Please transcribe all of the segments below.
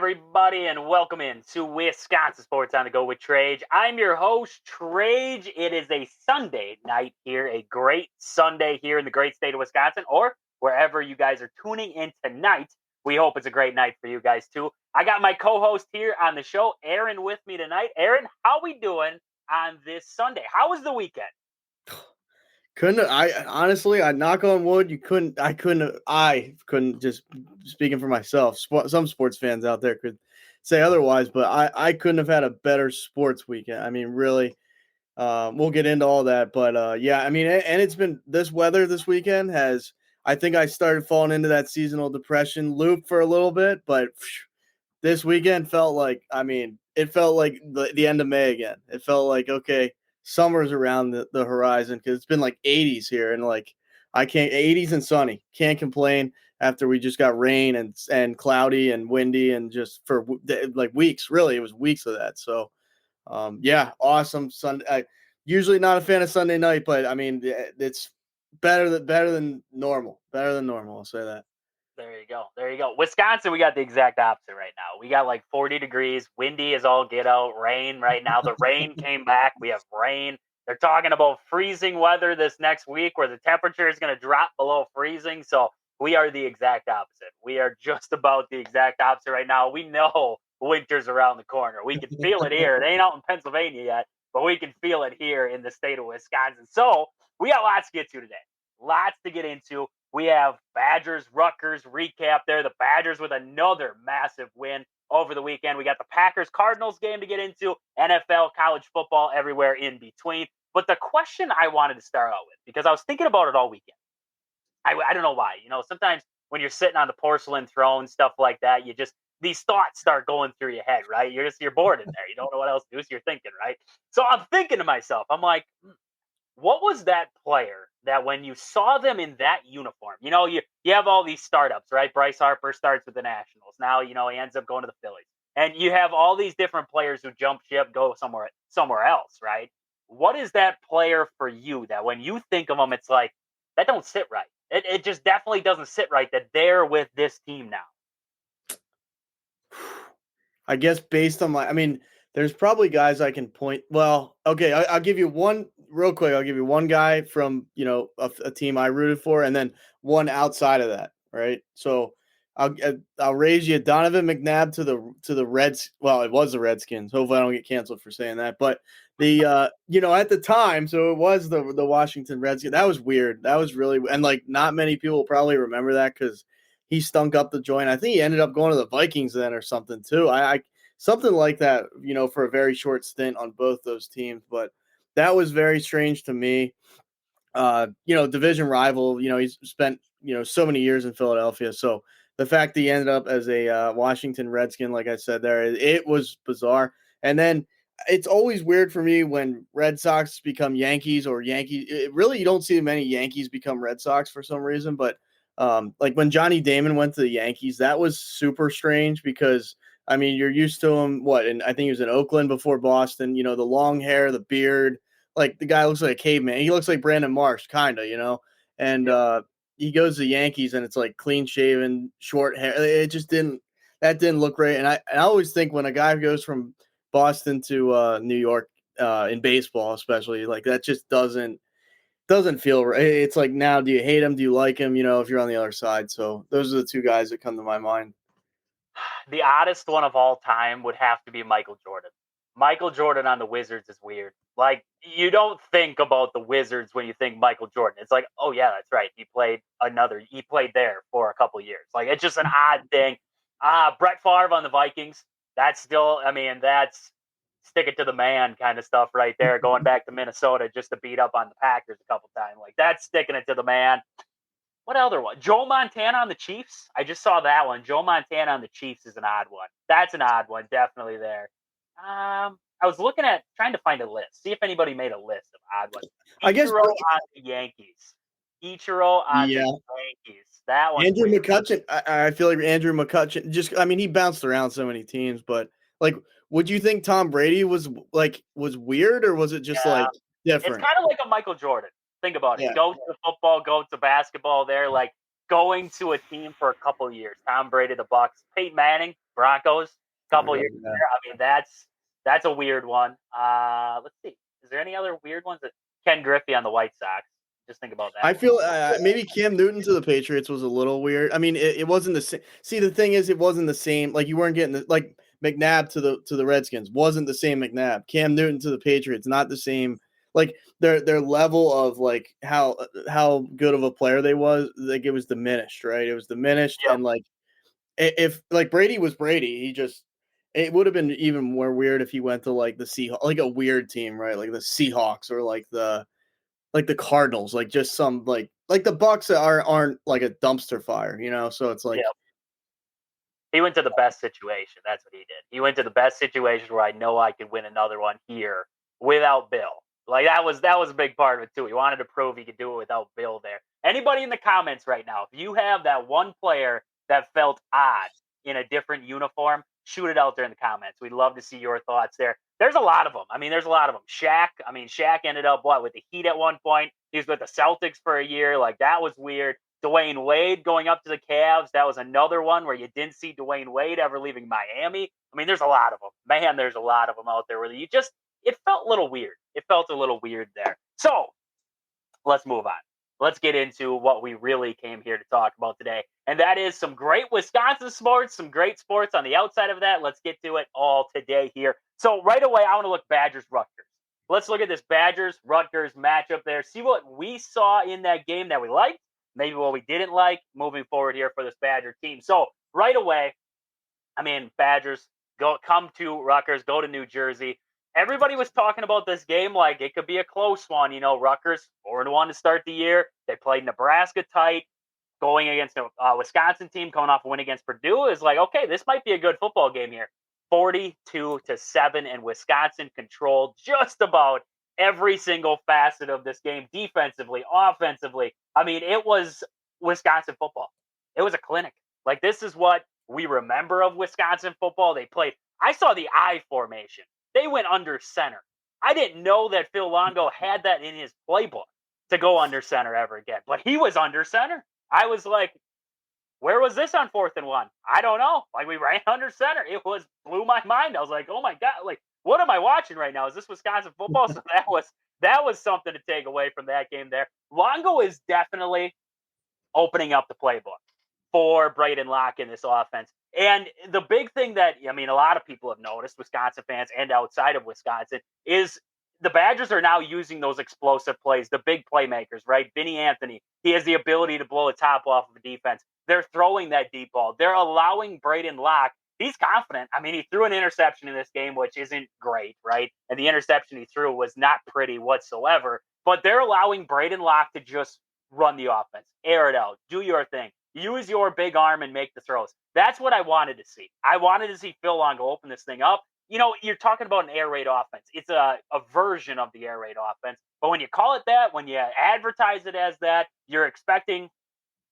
everybody, and welcome in to Wisconsin Sports on the Go with Trage. I'm your host, Trage. It is a Sunday night here, a great Sunday here in the great state of Wisconsin, or wherever you guys are tuning in tonight. We hope it's a great night for you guys, too. I got my co-host here on the show, Aaron, with me tonight. Aaron, how we doing on this Sunday? How was the weekend? I knock on wood. I couldn't just speaking for myself. Some sports fans out there could say otherwise, but I couldn't have had a better sports weekend. I mean, really, we'll get into all that, but yeah, I mean, and it's been this weather this weekend I think I started falling into that seasonal depression loop for a little bit, but this weekend it felt like the end of May again. It felt like, okay, summer's around the horizon because it's been like 80s here, and like I can't 80s and sunny. Can't complain after we just got rain and cloudy and windy and just for like weeks. Really, it was weeks of that. So, yeah, awesome Sunday. Usually not a fan of Sunday night, but I mean it's better than normal. Better than normal. I'll say that. There you go. There you go. Wisconsin, we got the exact opposite right now. We got like 40 degrees, windy as all get out, rain right now. The rain came back. We have rain. They're talking about freezing weather this next week where the temperature is going to drop below freezing. So we are the exact opposite. We are just about the exact opposite right now. We know winter's around the corner. We can feel it here. It ain't out in Pennsylvania yet, but we can feel it here in the state of Wisconsin. So we got lots to get to today. Lots to get into. We have Badgers, Rutgers recap there. The Badgers with another massive win over the weekend. We got the Packers, Cardinals game to get into, NFL, college football, everywhere in between. But the question I wanted to start out with, because I was thinking about it all weekend. I don't know why. You know, sometimes when you're sitting on the porcelain throne, stuff like that, these thoughts start going through your head, right? You're bored in there. You don't know what else to do, so you're thinking, right? So I'm thinking to myself, I'm like, what was that player that when you saw them in that uniform, you have all these startups, right? Bryce Harper starts with the Nationals. Now, he ends up going to the Phillies. And you have all these different players who jump ship, go somewhere else, right? What is that player for you that when you think of them, it's like, that don't sit right. It just definitely doesn't sit right that they're with this team now. I guess based on there's probably guys I can point. Well, okay, I'll give you one real quick. I'll give you one guy from a team I rooted for, and then one outside of that. Right. So I'll raise you Donovan McNabb to the Reds. Well, it was the Redskins. Hopefully, I don't get canceled for saying that. But the at the time, so it was the Washington Redskins. That was weird. That was really, and like not many people probably remember that because he stunk up the joint. I think he ended up going to the Vikings then or something too. I something like that, for a very short stint on both those teams. But that was very strange to me. Division rival. He's spent so many years in Philadelphia. So the fact that he ended up as a Washington Redskin, like I said there, it was bizarre. And then it's always weird for me when Red Sox become Yankees or Yankees. Really, you don't see many Yankees become Red Sox for some reason, but like when Johnny Damon went to the Yankees, that was super strange because, I mean, you're used to him, and I think he was in Oakland before Boston, the long hair, the beard, like the guy looks like a caveman. He looks like Brandon Marsh, kind of, and he goes to the Yankees and it's like clean shaven, short hair. It just didn't look right. And I always think when a guy goes from Boston to New York in baseball, especially, like that just doesn't feel right. It's like, now, do you hate him? Do you like him? If you're on the other side. So those are the two guys that come to my mind. The oddest one of all time would have to be Michael Jordan. Michael Jordan on the Wizards is weird. Like, you don't think about the Wizards when you think Michael Jordan. It's like, oh yeah, that's right. He played there for a couple of years. Like, it's just an odd thing. Brett Favre on the Vikings. That's still, that's stick it to the man kind of stuff right there. Going back to Minnesota just to beat up on the Packers a couple times. Like, that's sticking it to the man. What other one? Joe Montana on the Chiefs. I just saw that one. Joe Montana on the Chiefs is an odd one. That's an odd one, definitely there. I was trying to find a list, see if anybody made a list of odd ones. I guess on the Yankees. Ichiro on the Yankees. That one. Andrew McCutchen. I feel like Andrew McCutchen. He bounced around so many teams, but like, would you think Tom Brady was weird, or was it just like different? It's kind of like a Michael Jordan. Think about it. Go to football, go to basketball there, like going to a team for a couple of years. Tom Brady, the Bucks, Peyton Manning, Broncos, couple years Yeah. there. I mean, that's a weird one. Let's see. Is there any other weird ones? Ken Griffey on the White Sox. Just think about that. I feel maybe Cam Newton to the Patriots was a little weird. I mean, it wasn't the same. See, the thing is, it wasn't the same. Like you weren't getting like McNabb to the Redskins wasn't the same McNabb. Cam Newton to the Patriots, not the same. Like their level of like how good of a player they was, like it was diminished, right? It was diminished, Yep. and like if like Brady was Brady, he just it would have been even more weird if he went to like the Seahawks, like a weird team, right? Like the Seahawks or like the Cardinals, like just some like the Bucks aren't like a dumpster fire, you know. So it's like, Yep. He went to the best situation. That's what he did. He went to the best situation where I know I could win another one here without Bill. Like that was a big part of it too. He wanted to prove he could do it without Bill there. Anybody in the comments right now, if you have that one player that felt odd in a different uniform, shoot it out there in the comments. We'd love to see your thoughts there. There's a lot of them. I mean, there's a lot of them. Shaq ended up with the Heat at one point. He was with the Celtics for a year. Like that was weird. Dwayne Wade going up to the Cavs. That was another one where you didn't see Dwayne Wade ever leaving Miami. I mean, there's a lot of them. Man, there's a lot of them out there where it felt a little weird. It felt a little weird there. So let's move on. Let's get into what we really came here to talk about today. And that is some great Wisconsin sports, some great sports on the outside of that. Let's get to it all today here. So right away, I want to look Badgers-Rutgers. Let's look at this Badgers-Rutgers matchup there. See what we saw in that game that we liked, maybe what we didn't like moving forward here for this Badger team. So right away, I mean, Badgers come to Rutgers, go to New Jersey. Everybody was talking about this game like it could be a close one. You know, Rutgers 4-1 to start the year. They played Nebraska tight, going against a Wisconsin team coming off a win against Purdue. Is like, okay, this might be a good football game here. 42-7, and Wisconsin controlled just about every single facet of this game, defensively, offensively. I mean, it was Wisconsin football. It was a clinic. Like, this is what we remember of Wisconsin football. They played. I saw the I formation. They went under center. I didn't know that Phil Longo had that in his playbook to go under center ever again, but he was under center. I was like, where was this on 4th and 1? I don't know. Like, we ran under center. It blew my mind. I was like, oh my God, like, what am I watching right now? Is this Wisconsin football? So that was something to take away from that game there. Longo is definitely opening up the playbook for Braden Locke in this offense. And the big thing that, I mean, a lot of people have noticed, Wisconsin fans and outside of Wisconsin, is the Badgers are now using those explosive plays, the big playmakers, right? Vinny Anthony, he has the ability to blow a top off of a defense. They're throwing that deep ball. They're allowing Braden Locke. He's confident. I mean, he threw an interception in this game, which isn't great, right? And the interception he threw was not pretty whatsoever. But they're allowing Braden Locke to just run the offense, air it out, do your thing. Use your big arm and make the throws. That's what I wanted to see. I wanted to see Phil Longo open this thing up. You know, you're talking about an air raid offense. It's a version of the air raid offense. But when you call it that, when you advertise it as that, you're expecting,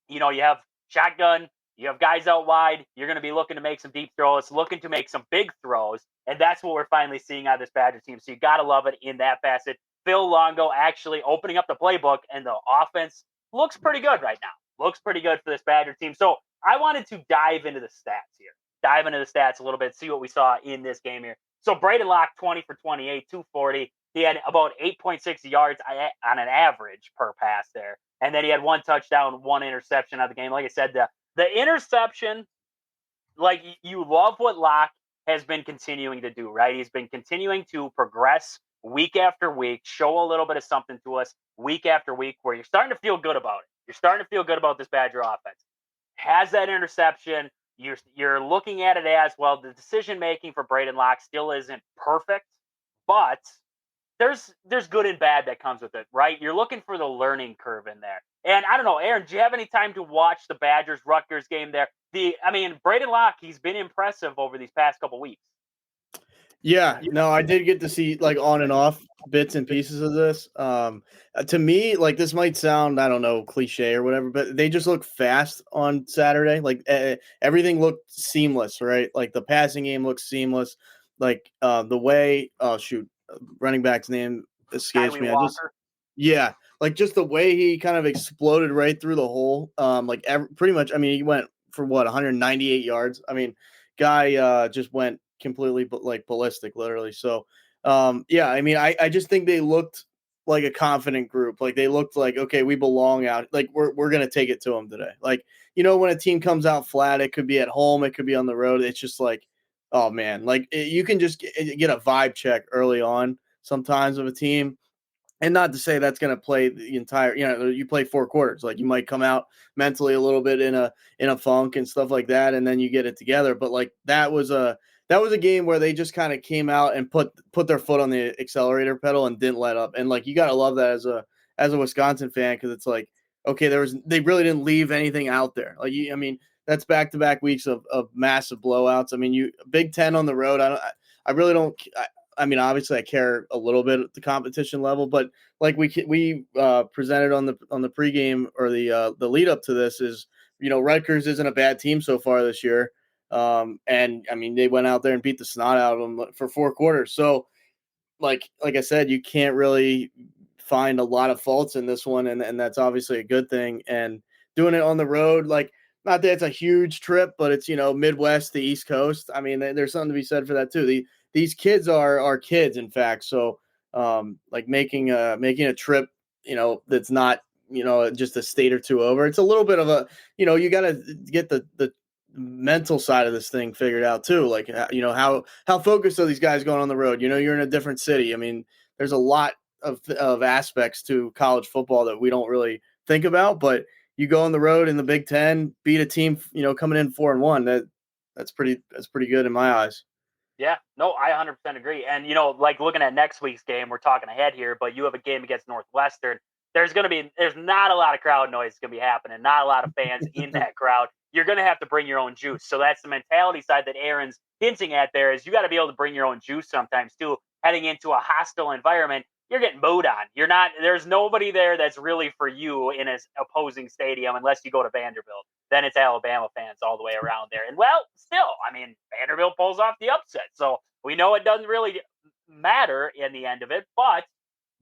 you know, you have shotgun, you have guys out wide. You're going to be looking to make some deep throws, looking to make some big throws. And that's what we're finally seeing out of this Badger team. So you got to love it in that facet. Phil Longo actually opening up the playbook, and the offense looks pretty good right now. Looks pretty good for this Badger team. So I wanted to dive into the stats here. Dive into the stats a little bit, see what we saw in this game here. So Braden Locke, 20 for 28, 240. He had about 8.6 yards on an average per pass there. And then he had 1 touchdown, 1 interception out of the game. Like I said, the interception, like, you love what Locke has been continuing to do, right? He's been continuing to progress week after week, show a little bit of something to us week after week, where you're starting to feel good about it. You're starting to feel good about this Badger offense. Has that interception. You're looking at it as, well, the decision-making for Braden Locke still isn't perfect, but there's good and bad that comes with it, right? You're looking for the learning curve in there. And I don't know, Aaron, do you have any time to watch the Badgers-Rutgers game there? Braden Locke, he's been impressive over these past couple weeks. Yeah, no, I did get to see like on and off bits and pieces of this. To me, like this might sound, I don't know, cliche or whatever, but they just look fast on Saturday. Like everything looked seamless, right? Like the passing game looks seamless. Like the way, running back's name escapes me. Yeah, like just the way he kind of exploded right through the hole. Pretty much. I mean, he went for what 198 yards. I mean, guy just went completely like ballistic, literally. So, yeah, I mean, I just think they looked like a confident group. Like they looked like, okay, we belong out. Like we're gonna take it to them today. Like, you know, when a team comes out flat, it could be at home, it could be on the road. It's just like, oh man, like you can just get a vibe check early on sometimes of a team. And not to say that's going to play the entire, you know, you play 4 quarters. Like you might come out mentally a little bit in a funk and stuff like that, and then you get it together. But like that was a game where they just kind of came out and put their foot on the accelerator pedal and didn't let up. And like you got to love that as a Wisconsin fan, because it's like, okay, they really didn't leave anything out there. Like I mean, that's back-to-back weeks of massive blowouts. I mean, you Big Ten on the road. I really don't. I mean, obviously, I care a little bit at the competition level, but like we presented on the pregame or the lead up to this is, you know, Rutgers isn't a bad team so far this year, and I mean they went out there and beat the snot out of them for 4 quarters. So, like I said, you can't really find a lot of faults in this one, and that's obviously a good thing. And doing it on the road, like not that it's a huge trip, but it's, you know, Midwest, the East Coast. I mean, there's something to be said for that too. These kids are kids, in fact. So, like making a trip, you know, that's not, you know, just a state or two over. It's a little bit of a, you know, you got to get the mental side of this thing figured out too. Like, you know, how focused are these guys going on the road? You know, you're in a different city. I mean, there's a lot of aspects to college football that we don't really think about, but you go on the road in the Big Ten, beat a team, you know, coming in 4-1. That's pretty good in my eyes. Yeah, no, I 100% agree. And, you know, like looking at next week's game, we're talking ahead here, but you have a game against Northwestern. There's not a lot of crowd noise going to be happening, not a lot of fans in that crowd. You're going to have to bring your own juice. So that's the mentality side that Aaron's hinting at there, is you got to be able to bring your own juice sometimes too. Heading into a hostile environment, you're getting booed on. There's nobody there that's really for you in an opposing stadium unless you go to Vanderbilt. Then it's Alabama fans all the way around there. And well, still, I mean, Vanderbilt pulls off the upset. So we know it doesn't really matter in the end of it. But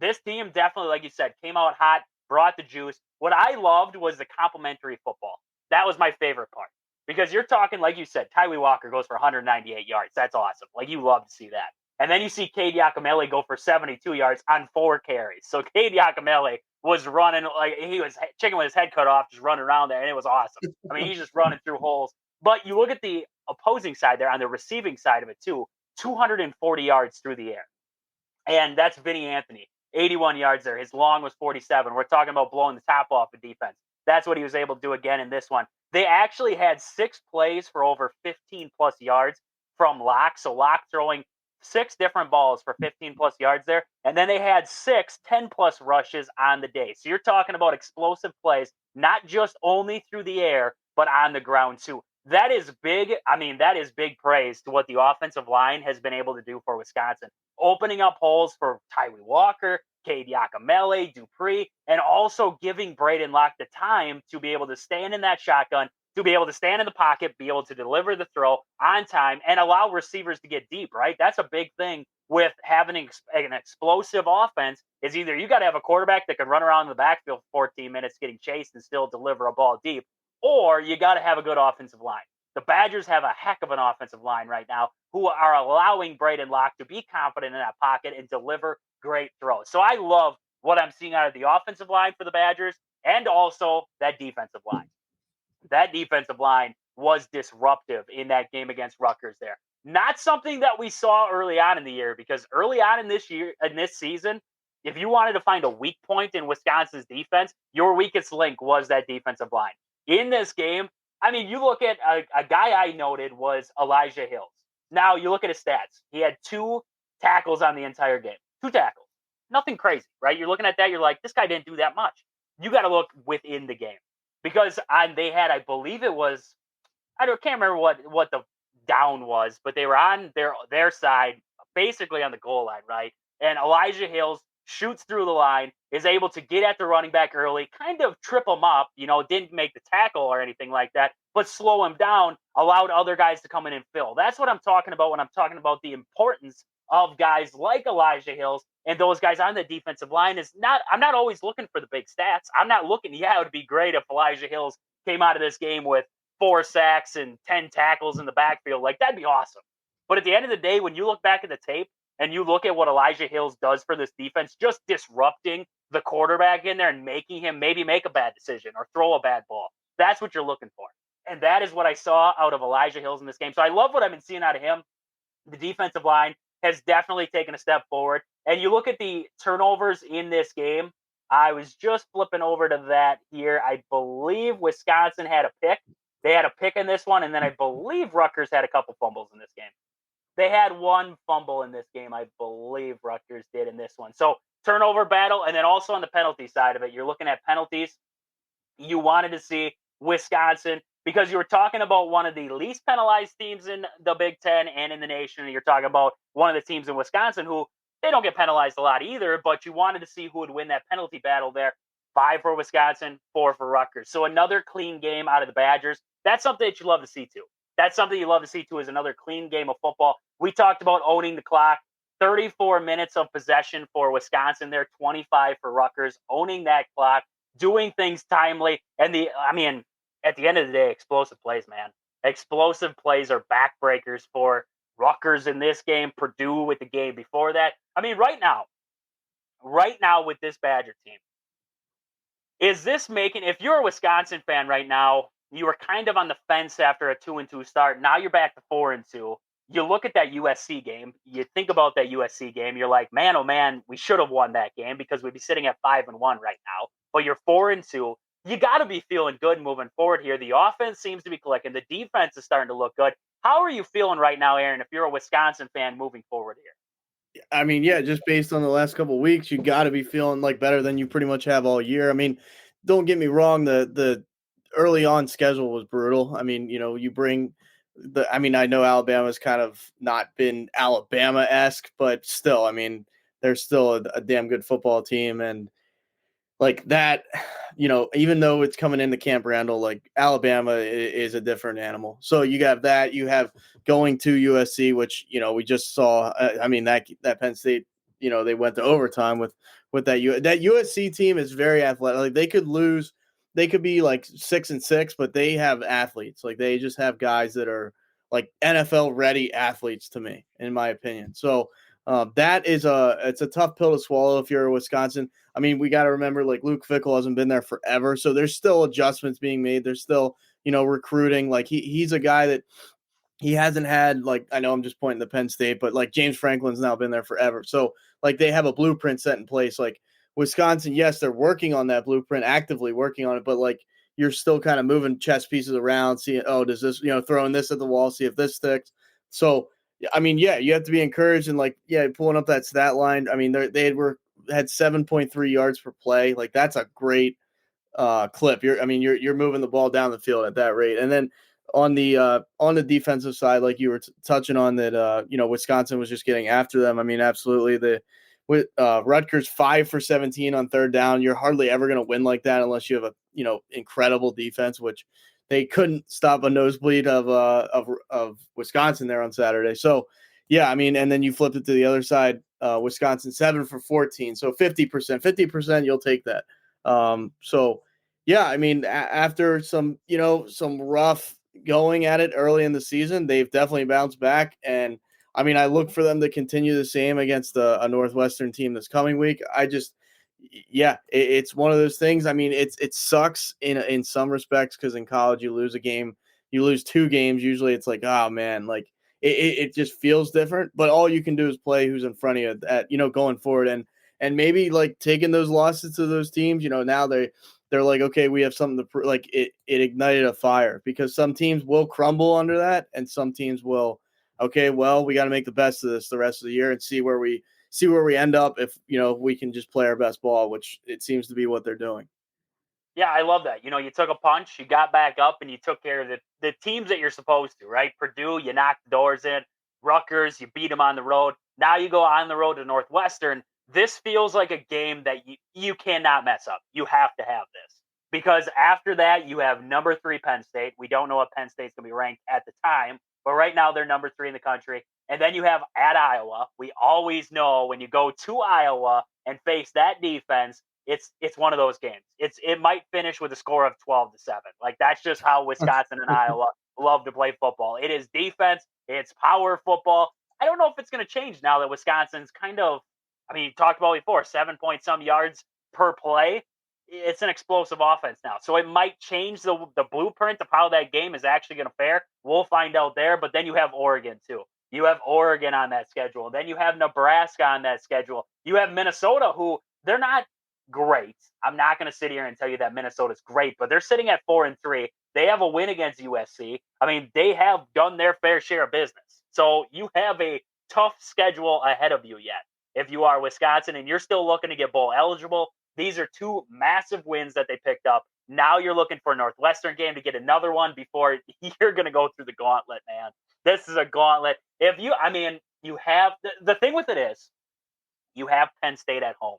this team definitely, like you said, came out hot, brought the juice. What I loved was the complimentary football. That was my favorite part. Because you're talking, like you said, Tylee Walker goes for 198 yards. That's awesome. Like, you love to see that. And then you see Cade Yakamele go for 72 yards on 4 carries. So Cade Yakamele was running like he was chicken with his head cut off, just running around there, and it was awesome. I mean, he's just running through holes. But you look at the opposing side there, on the receiving side of it too, 240 yards through the air. And that's Vinny Anthony, 81 yards there. His long was 47. We're talking about blowing the top off the defense. That's what he was able to do again in this one. They actually had 6 plays for over 15-plus yards from Locke. So Locke throwing 6 different balls for 15-plus yards there. And then they had 6 10-plus rushes on the day. So you're talking about explosive plays, not just only through the air, but on the ground too. That is big. I mean, that is big praise to what the offensive line has been able to do for Wisconsin. Opening up holes for Tylee Walker, Cade Yakamele, Dupree, and also giving Braden Locke the time to be able to stand in that shotgun, to be able to stand in the pocket, be able to deliver the throw on time, and allow receivers to get deep, right? That's a big thing with having an explosive offense, is either you got to have a quarterback that can run around in the backfield for 14 minutes getting chased and still deliver a ball deep, or you got to have a good offensive line. The Badgers have a heck of an offensive line right now who are allowing Braden Locke to be confident in that pocket and deliver great throws. So I love what I'm seeing out of the offensive line for the Badgers, and also that defensive line. That defensive line was disruptive in that game against Rutgers there. Not something that we saw early on in the year, because early on in this season, if you wanted to find a weak point in Wisconsin's defense, your weakest link was that defensive line. In this game, I mean, you look at a guy I noted was Elijah Hills. Now, you look at his stats. He had 2 tackles on the entire game. 2 tackles. Nothing crazy, right? You're looking at that, you're like, this guy didn't do that much. You got to look within the game. Because they had, I believe it was, can't remember what the down was, but they were on their side, basically on the goal line, right? And Elijah Hills shoots through the line, is able to get at the running back early, kind of trip him up, didn't make the tackle or anything like that, but slow him down, allowed other guys to come in and fill. That's what I'm talking about when I'm talking about the importance of guys like Elijah Hills and those guys on the defensive line. I'm not always looking for the big stats. I'm not looking, it would be great if Elijah Hills came out of this game with 4 sacks and 10 tackles in the backfield. Like, that'd be awesome. But at the end of the day, when you look back at the tape and you look at what Elijah Hills does for this defense, just disrupting the quarterback in there and making him maybe make a bad decision or throw a bad ball, that's what you're looking for. And that is what I saw out of Elijah Hills in this game. So I love what I've been seeing out of him. The defensive line has definitely taken a step forward. And you look at the turnovers in this game. I was just flipping over to that here. I believe Wisconsin had a pick. They had a pick in this one, and then I believe Rutgers had a couple fumbles in this game. They had one fumble in this game, I believe Rutgers did in this one. So turnover battle, and then also on the penalty side of it, you're looking at penalties. You wanted to see Wisconsin because you were talking about one of the least penalized teams in the Big Ten and in the nation. And you're talking about one of the teams in Wisconsin who they don't get penalized a lot either, but you wanted to see who would win that penalty battle there. 5 for Wisconsin, 4 for Rutgers. So another clean game out of the Badgers. That's something that you love to see too. That's something you love to see too, is another clean game of football. We talked about owning the clock. 34 minutes of possession for Wisconsin there, 25 for Rutgers, owning that clock, doing things timely. And at the end of the day, explosive plays, man. Explosive plays are backbreakers for Rutgers in this game, Purdue with the game before that. I mean, right now with this Badger team, is this making, if you're a Wisconsin fan right now, you were kind of on the fence after a 2-2 start. Now you're back to 4-2. You look at that USC game. You think about that USC game. You're like, man, oh man, we should have won that game because we'd be sitting at 5-1 right now. But you're 4-2. You got to be feeling good moving forward here. The offense seems to be clicking. The defense is starting to look good. How are you feeling right now, Aaron, if you're a Wisconsin fan moving forward here? I mean, yeah, just based on the last couple of weeks, you got to be feeling like better than you pretty much have all year. I mean, don't get me wrong, the early on schedule was brutal. I mean, you bring I know Alabama's kind of not been Alabama-esque, but still, I mean, they're still a damn good football team. And like that, even though it's coming into Camp Randall, like Alabama is a different animal. So you have that. You have going to USC, which we just saw. I mean that Penn State, they went to overtime with that USC team is very athletic. Like they could lose, they could be like 6-6, but they have athletes. Like they just have guys that are like NFL ready athletes to me, in my opinion. So it's a tough pill to swallow if you're a Wisconsin. I mean, we got to remember, like, Luke Fickell hasn't been there forever, so there's still adjustments being made. There's still, recruiting. Like, he's a guy that he hasn't had, like, I know I'm just pointing to Penn State, but, like, James Franklin's now been there forever. So, like, they have a blueprint set in place. Like, Wisconsin, yes, they're working on that blueprint, actively working on it, but, like, you're still kind of moving chess pieces around, seeing, does this, throwing this at the wall, see if this sticks. So, I mean, yeah, you have to be encouraged and, like, yeah, pulling up that stat line. I mean, had 7.3 yards per play. Like that's a great clip. You're moving the ball down the field at that rate. And then on the defensive side, like you were touching on that, Wisconsin was just getting after them. I mean, absolutely. With Rutgers 5 for 17 on third down, you're hardly ever going to win like that unless you have a incredible defense, which they couldn't stop a nosebleed of Wisconsin there on Saturday. So yeah, I mean, and then you flipped it to the other side. Wisconsin 7 for 14, so 50%, you'll take that. So yeah, I mean, after some rough going at it early in the season, they've definitely bounced back. And I mean, I look for them to continue the same against a Northwestern team this coming week. It's one of those things. I mean, it sucks in some respects because in college you lose a game, you lose 2 games. Usually it's like, oh man, like it just feels different. But all you can do is play who's in front of you at going forward, and maybe like taking those losses to those teams. Now they're like, okay, we have something to prove. Like it ignited a fire because some teams will crumble under that, and some teams will. Okay, well, we got to make the best of this the rest of the year and see where we end up if we can just play our best ball, which it seems to be what they're doing. Yeah, I love that. You took a punch, you got back up, and you took care of the teams that you're supposed to, right? Purdue, you knocked the doors in. Rutgers, you beat them on the road. Now you go on the road to Northwestern. This feels like a game that you cannot mess up. You have to have this. Because after that, you have number 3 Penn State. We don't know what Penn State's going to be ranked at the time, but right now they're number 3 in the country. And then you have at Iowa. We always know when you go to Iowa and face that defense, it's one of those games. It might finish with a score of 12-7. Like that's just how Wisconsin and Iowa love to play football. It is defense, it's power football. I don't know if it's going to change now that Wisconsin's kind of, I mean, you talked about before, 7 point some yards per play. It's an explosive offense now. So it might change the blueprint of how that game is actually going to fare. We'll find out there. But then you have Oregon, too. You have Oregon on that schedule. Then you have Nebraska on that schedule. You have Minnesota, who they're not great. I'm not going to sit here and tell you that Minnesota's great, but they're sitting at 4-3. They have a win against USC. I mean, they have done their fair share of business. So you have a tough schedule ahead of you yet. If you are Wisconsin and you're still looking to get bowl eligible, these are two massive wins that they picked up. Now you're looking for a Northwestern game to get another one before you're going to go through the gauntlet, man. This is a gauntlet. You have the thing with it is you have Penn State at home.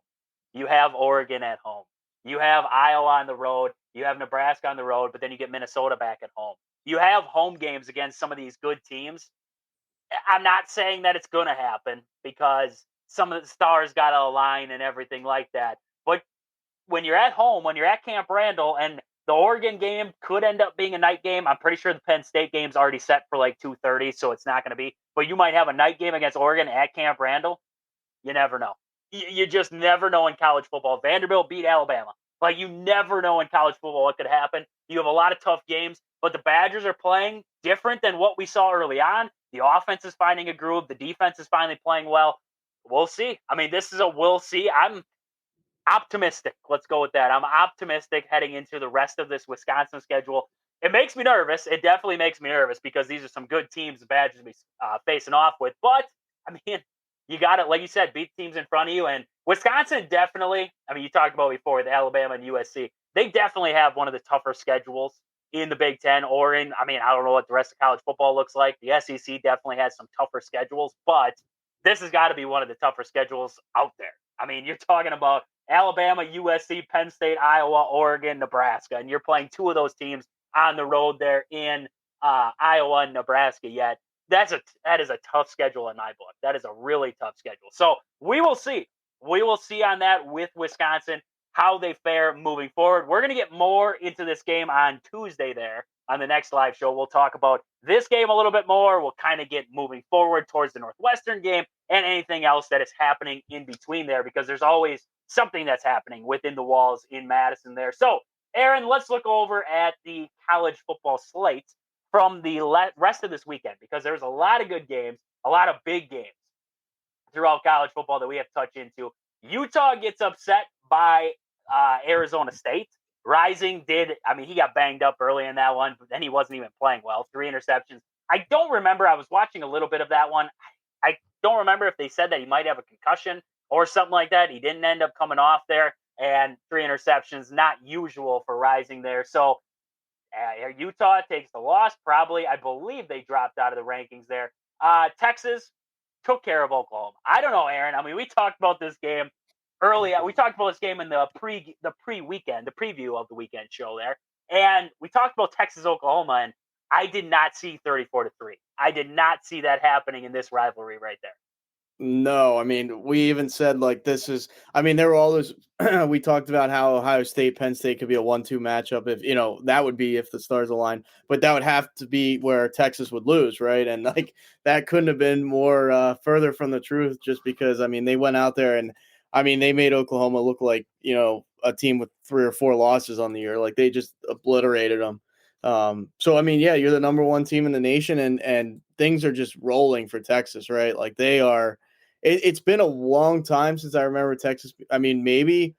You have Oregon at home. You have Iowa on the road. You have Nebraska on the road, but then you get Minnesota back at home. You have home games against some of these good teams. I'm not saying that it's going to happen because some of the stars got to align and everything like that. But when you're at home, when you're at Camp Randall, and the Oregon game could end up being a night game. I'm pretty sure the Penn State game's already set for like 2:30, so it's not going to be. But you might have a night game against Oregon at Camp Randall. You never know. You just never know in college football. Vanderbilt beat Alabama. Like, you never know in college football what could happen. You have a lot of tough games, but the Badgers are playing different than what we saw early on. The offense is finding a groove. The defense is finally playing well. We'll see. I mean, this is a we'll see. I'm optimistic. Let's go with that. I'm optimistic heading into the rest of this Wisconsin schedule. It makes me nervous. It definitely makes me nervous because these are some good teams the Badgers will be facing off with. But, I mean, you got it, like you said, beat teams in front of you. And Wisconsin definitely, I mean, you talked about before, the Alabama and USC, they definitely have one of the tougher schedules in the Big Ten or in, I mean, I don't know what the rest of college football looks like. The SEC definitely has some tougher schedules, but this has got to be one of the tougher schedules out there. I mean, you're talking about Alabama, USC, Penn State, Iowa, Oregon, Nebraska, and you're playing two of those teams on the road there in Iowa and Nebraska yet. That is a tough schedule in my book. That is a really tough schedule. So we will see. We will see on that with Wisconsin how they fare moving forward. We're going to get more into this game on Tuesday there on the next live show. We'll talk about this game a little bit more. We'll kind of get moving forward towards the Northwestern game and anything else that is happening in between there because there's always something that's happening within the walls in Madison there. So, Aaron, let's look over at the college football slate from the rest of this weekend because there's a lot of good games, a lot of big games throughout college football that we have touched into. Utah gets upset by Arizona State. Rising he got banged up early in that one, but then he wasn't even playing well. 3 interceptions. I don't remember. I was watching a little bit of that one. I don't remember if they said that he might have a concussion or something like that. He didn't end up coming off there, and 3 interceptions, not usual for Rising there. So Utah takes the loss. Probably, I believe they dropped out of the rankings there. Texas took care of Oklahoma. I don't know, Aaron. I mean, we talked about this game early. We talked about this game in the pre-weekend, the preview of the weekend show there, and we talked about Texas Oklahoma, and I did not see 34-3. I did not see that happening in this rivalry right there. No, I mean, we even said like this is, I mean, there were all those, we talked about how Ohio State, Penn State could be a 1-2 matchup if, that would be if the stars align, but that would have to be where Texas would lose, right? And like that couldn't have been more further from the truth just because, I mean, they went out there and, I mean, they made Oklahoma look like, a team with 3 or 4 losses on the year. Like they just obliterated them. So, I mean, yeah, you're the number 1 team in the nation and things are just rolling for Texas, right? Like they are. It's been a long time since I remember Texas. I mean, maybe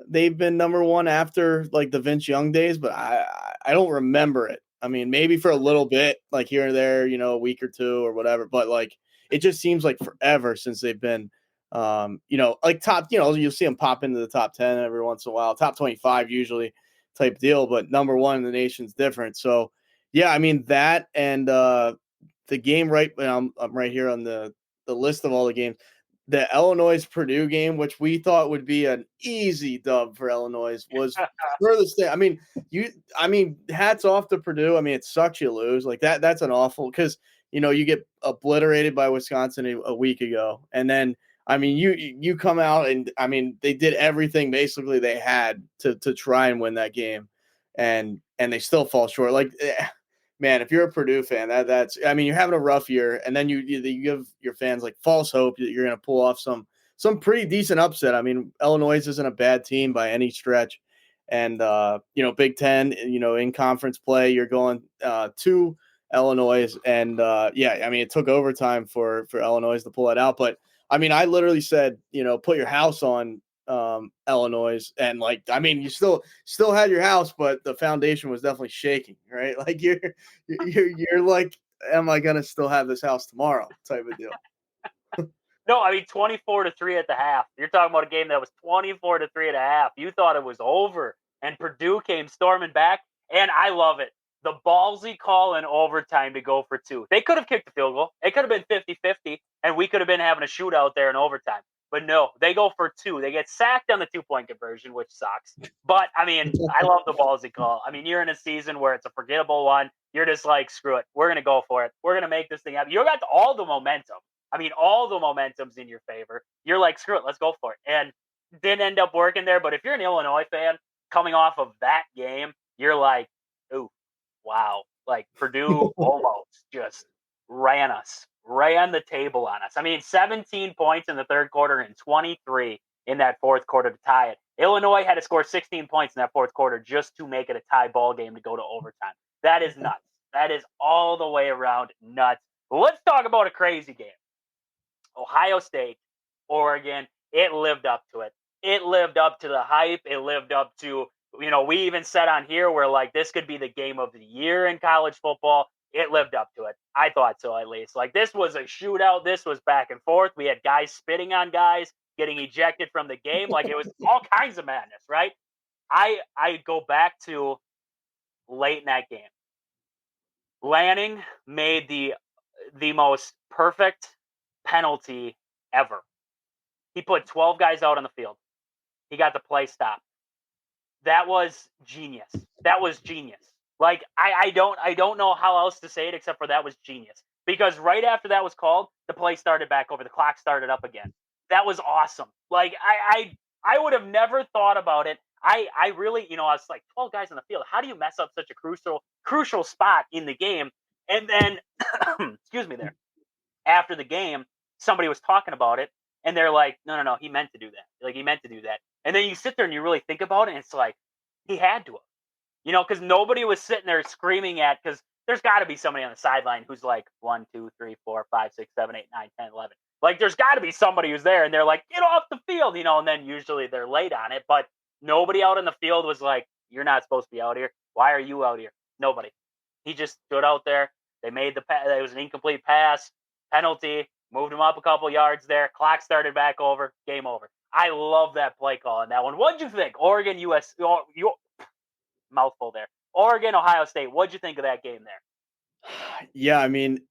they've been number 1 after like the Vince Young days, but I don't remember it. I mean, maybe for a little bit, like here and there, a week or 2 or whatever. But like, it just seems like forever since they've been, like top. You'll see them pop into the top 10 every once in a while, top 25 usually, type deal. But number 1 in the nation's different. So yeah, I mean that and the game right. I'm right here on the list of all the games. The Illinois-Purdue game, which we thought would be an easy dub for Illinois, was furthest thing. I mean, hats off to Purdue. I mean, it sucks you lose. Like that's an awful because you get obliterated by Wisconsin a week ago, and then I mean, you come out and I mean they did everything basically they had to try and win that game, and they still fall short. Like, man, if you're a Purdue fan, that's I mean you're having a rough year, and then you give your fans like false hope that you're going to pull off some pretty decent upset. I mean, Illinois isn't a bad team by any stretch, and Big Ten, in conference play, you're going to Illinois, and yeah, I mean it took overtime for Illinois to pull it out, but. I mean, I literally said, put your house on Illinois, and like, I mean, you still had your house, but the foundation was definitely shaking, right? Like you're like, am I gonna still have this house tomorrow? Type of deal. No, I mean 24-3 at the half. You're talking about a game that was 24-3 at a half. You thought it was over, and Purdue came storming back, and I love it. The ballsy call in overtime to go for two. They could have kicked the field goal. It could have been 50-50, and we could have been having a shootout there in overtime. But no, they go for two. They get sacked on the 2-point conversion, which sucks. But, I mean, I love the ballsy call. I mean, you're in a season where it's a forgettable one. You're just like, screw it. We're going to go for it. We're going to make this thing happen. You got all the momentum. I mean, all the momentum's in your favor. You're like, screw it. Let's go for it. And didn't end up working there. But if you're an Illinois fan coming off of that game, you're like, ooh, wow. Like Purdue almost just ran the table on us. I mean, 17 points in the third quarter and 23 in that fourth quarter to tie it. Illinois had to score 16 points in that fourth quarter just to make it a tie ball game to go to overtime. That is nuts. That is all the way around nuts. But let's talk about a crazy game. Ohio State, Oregon, it lived up to it. It lived up to the hype. It lived up to, we even said on here where like this could be the game of the year in college football. It lived up to it. I thought so, at least. Like this was a shootout. This was back and forth. We had guys spitting on guys, getting ejected from the game. Like it was all kinds of madness, right? I go back to late in that game. Lanning made the most perfect penalty ever. He put 12 guys out on the field. He got the play stopped. That was genius. That was genius. Like I don't know how else to say it except for that was genius. Because right after that was called, the play started back over. The clock started up again. That was awesome. Like I would have never thought about it. I really, I was like 12 guys on the field. How do you mess up such a crucial spot in the game? And then excuse me there. After the game, somebody was talking about it, and they're like, no, he meant to do that. Like, he meant to do that. And then you sit there and you really think about it, and it's like, he had to have. Because nobody was sitting there screaming because there's got to be somebody on the sideline who's like 1, 2, 3, 4, 5, 6, 7, 8, 9, 10, 11. Like, there's got to be somebody who's there, and they're like, get off the field, and then usually they're late on it. But nobody out in the field was like, you're not supposed to be out here. Why are you out here? Nobody. He just stood out there. They made the pass. It was an incomplete pass. Penalty, moved him up a couple yards there. Clock started back over. Game over. I love that play call in that one. What'd you think? Oregon, USC, mouthful there. Oregon, Ohio State. What'd you think of that game there? Yeah, I mean,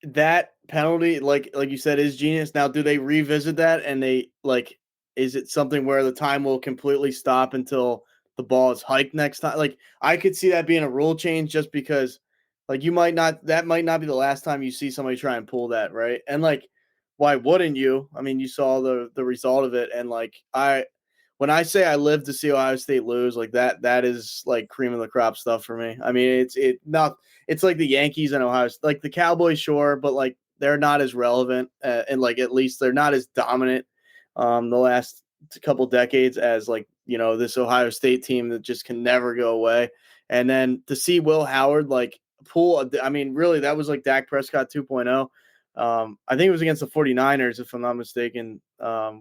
that penalty, like you said, is genius. Now, do they revisit that and is it something where the time will completely stop until the ball is hiked next time? Like, I could see that being a rule change just because like that might not be the last time you see somebody try and pull that, right? And like, why wouldn't you? I mean, you saw the result of it, and like when I say I live to see Ohio State lose, like that is like cream of the crop stuff for me. I mean, it's like the Yankees and Ohio, like the Cowboys, sure, but like they're not as relevant, and like at least they're not as dominant the last couple decades as like this Ohio State team that just can never go away. And then to see Will Howard like pull, I mean, really, that was like Dak Prescott 2.0. I think it was against the 49ers, if I'm not mistaken, a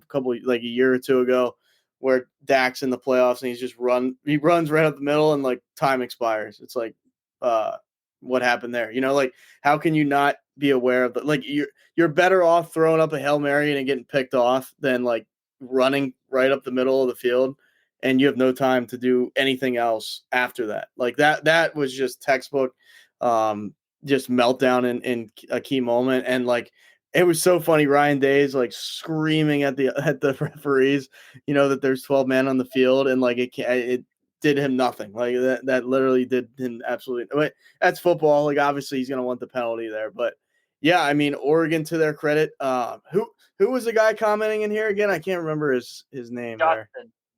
year or two ago, where Dak's in the playoffs and he runs right up the middle and like time expires. It's like, what happened there? Like how can you not be aware of that? Like you're better off throwing up a Hail Mary and getting picked off than like running right up the middle of the field and you have no time to do anything else after that. Like that was just textbook, just meltdown in a key moment. And like, it was so funny. Ryan Day's like screaming at the referees, that there's 12 men on the field, and like it did him nothing. Like that literally did him absolutely. That's football. Like obviously he's gonna want the penalty there, but Yeah, I mean, Oregon, to their credit, who was the guy commenting in here again? I can't remember his name there.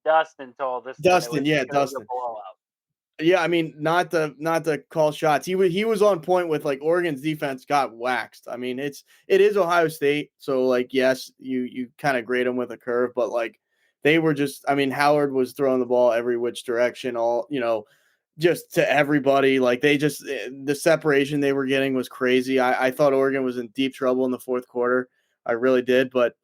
Dustin told us that it was Dustin, yeah, going to be a Dustin. blowout. Yeah, I mean, not to call shots. He was on point with, like, Oregon's defense got waxed. I mean, it is Ohio State, so, like, yes, you kind of grade them with a curve, but, like, they were just, I mean, Howard was throwing the ball every which direction, all, just to everybody. Like, they just, the separation they were getting was crazy. I thought Oregon was in deep trouble in the fourth quarter. I really did, but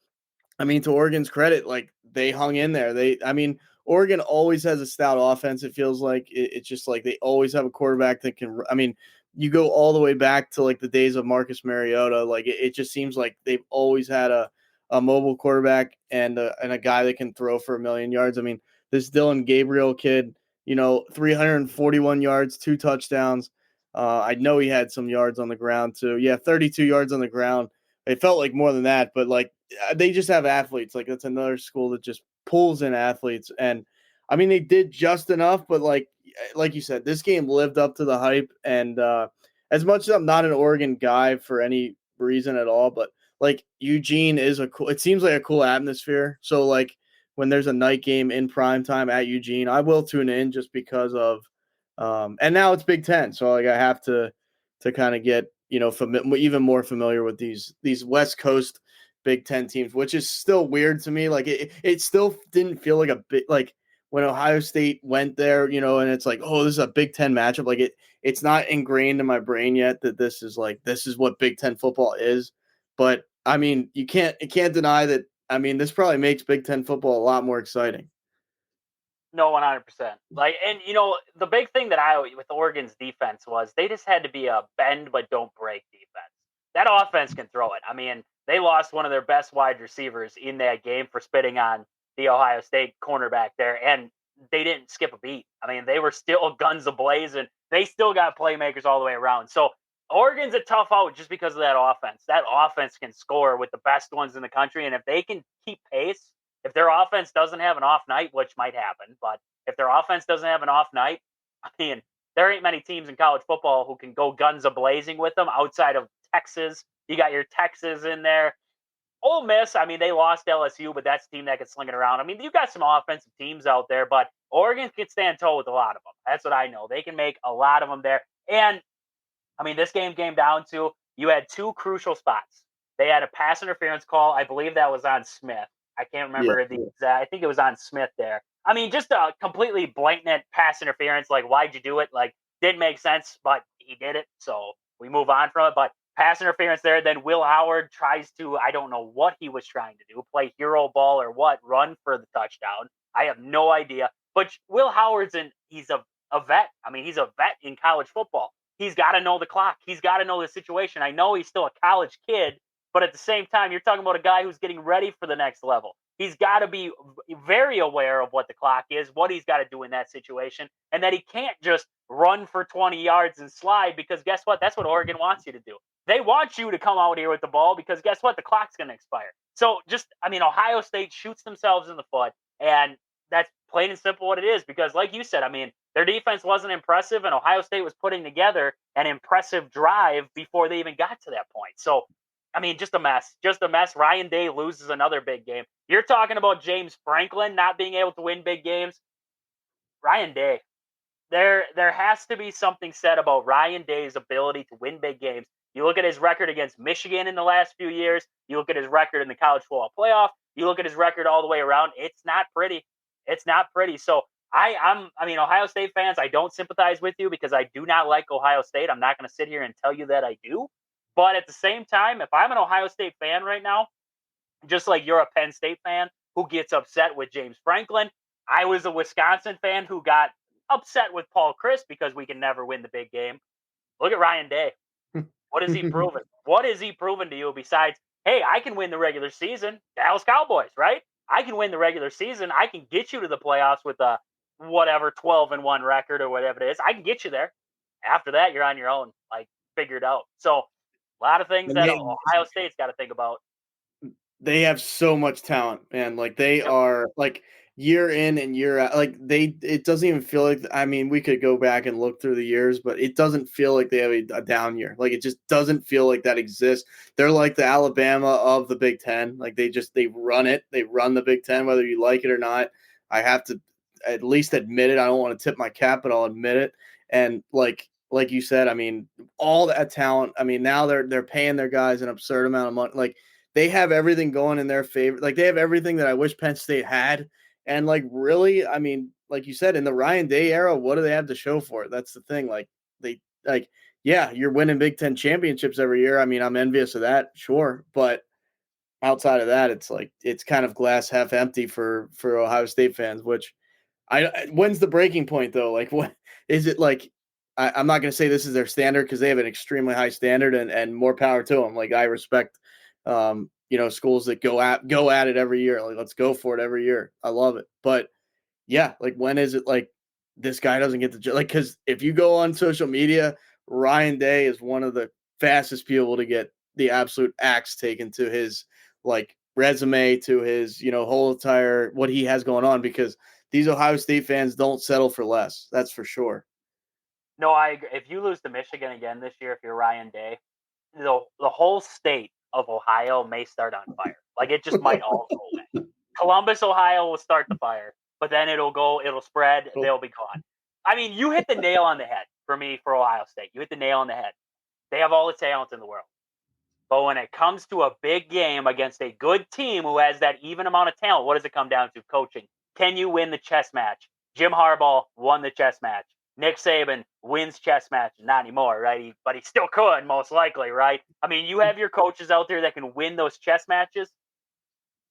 I mean, to Oregon's credit, like, they hung in there. I mean, Oregon always has a stout offense. It feels like it's just like they always have a quarterback that can. I mean, you go all the way back to, like, the days of Marcus Mariota. Like, it just seems like they've always had a mobile quarterback and a guy that can throw for 1,000,000 yards. I mean, this Dylan Gabriel kid, 341 yards, 2 touchdowns. I know he had some yards on the ground too. Yeah, 32 yards on the ground. It felt like more than that, but, like, they just have athletes. Like, that's another school that just pulls in athletes. And I mean, they did just enough, but, like you said, this game lived up to the hype. And as much as I'm not an Oregon guy for any reason at all, but, like, Eugene is it seems like a cool atmosphere. So, like, when there's a night game in prime time at Eugene, I will tune in just because of and now it's Big Ten. So, like, I have to kind of get, even more familiar with these West Coast Big Ten teams, which is still weird to me. Like, it still didn't feel like a bit like when Ohio State went there, and it's like, oh, this is a Big Ten matchup. Like, it's not ingrained in my brain yet that this is what Big Ten football is. But I mean, you can't deny that. I mean, this probably makes Big Ten football a lot more exciting. No, 100%. Like, and the big thing that with Oregon's defense was they just had to be a bend but don't break defense. That offense can throw it. I mean, they lost one of their best wide receivers in that game for spitting on the Ohio State cornerback there, and they didn't skip a beat. I mean, they were still guns ablazing. They still got playmakers all the way around. So Oregon's a tough out just because of that offense. That offense can score with the best ones in the country, and if they can keep pace, if their offense doesn't have an off night, which might happen, but if their offense doesn't have an off night, I mean, there ain't many teams in college football who can go guns a blazing with them outside of Texas. You got your Texas in there. Ole Miss, I mean, they lost LSU, but that's a team that can sling it around. I mean, you've got some offensive teams out there, but Oregon can stand toe with a lot of them. That's what I know. They can make a lot of them there. And, I mean, this game came down to you had two crucial spots. They had a pass interference call. I believe that was on Smith. I can't Yeah. remember the exact. I think it was on Smith there. I mean, just a completely blatant pass interference. Like, why'd you do it? Like, didn't make sense, but he did it. So we move on from it. But pass interference there. Then Will Howard tries to, I don't know what he was trying to do, play hero ball or what, run for the touchdown. I have no idea. But Will Howard's he's a vet. I mean, he's a vet in college football. He's got to know the clock. He's got to know the situation. I know he's still a college kid, but at the same time, you're talking about a guy who's getting ready for the next level. He's got to be very aware of what the clock is, what he's got to do in that situation, and that he can't just run for 20 yards and slide because guess what? That's what Oregon wants you to do. They want you to come out here with the ball because guess what? The clock's going to expire. So I mean, Ohio State shoots themselves in the foot, and that's plain and simple what it is because, like you said, I mean, their defense wasn't impressive, and Ohio State was putting together an impressive drive before they even got to that point. So, I mean, just a mess. Just a mess. Ryan Day loses another big game. You're talking about James Franklin not being able to win big games. Ryan Day. There has to be something said about Ryan Day's ability to win big games. You look at his record against Michigan in the last few years. You look at his record in the college football playoff. You look at his record all the way around. It's not pretty. It's not pretty. So I mean, Ohio State fans, I don't sympathize with you because I do not like Ohio State. I'm not going to sit here and tell you that I do. But at the same time, if I'm an Ohio State fan right now, just like you're a Penn State fan who gets upset with James Franklin, I was a Wisconsin fan who got upset with Paul Chryst because we can never win the big game. Look at Ryan Day. What has he proven? What has he proven to you besides, hey, I can win the regular season? Dallas Cowboys, right? I can win the regular season. I can get you to the playoffs with a whatever 12-1 record or whatever it is. I can get you there. After that, you're on your own. Like, figure it out. So, a lot of things that Ohio State's got to think about. they have so much talent, man. Like they are like year in and year out. Like it doesn't even feel like. I mean, we could go back and look through the years, but it doesn't feel like they have a down year. Like it just doesn't feel like that exists. They're like the Alabama of the Big Ten. Like they run it. They run the Big Ten, whether you like it or not. I have to at least admit it. I don't want to tip my cap, but I'll admit it. And like you said, I mean, all that talent. I mean, now they're paying their guys an absurd amount of money. Like they have everything going in their favor. Like they have everything that I wish Penn State had. And like really, I mean, like you said, in the Ryan Day era, what do they have to show for it? That's the thing. Like they like, yeah, you're winning Big Ten championships every year. I mean, I'm envious of that, sure. But outside of that, it's like it's kind of glass half empty for Ohio State fans, which when's the breaking point though? Like what is it like? I'm not going to say this is their standard because they have an extremely high standard and more power to them. Like I respect, schools that go at it every year. Like let's go for it every year. I love it. But yeah, like when is it like this guy doesn't get the like? Because if you go on social media, Ryan Day is one of the fastest people to get the absolute axe taken to his like resume, to his whole entire what he has going on because these Ohio State fans don't settle for less. That's for sure. No, I agree. If you lose to Michigan again this year, if you're Ryan Day, the whole state of Ohio may start on fire. Like it just might all go away. Columbus, Ohio will start the fire, but then it'll spread, they'll be gone. I mean, you hit the nail on the head for me for Ohio State. You hit the nail on the head. They have all the talent in the world. But when it comes to a big game against a good team who has that even amount of talent, what does it come down to? Coaching. Can you win the chess match? Jim Harbaugh won the chess match. Nick Saban wins chess matches. Not anymore, right? But he still could, most likely, right? I mean, you have your coaches out there that can win those chess matches.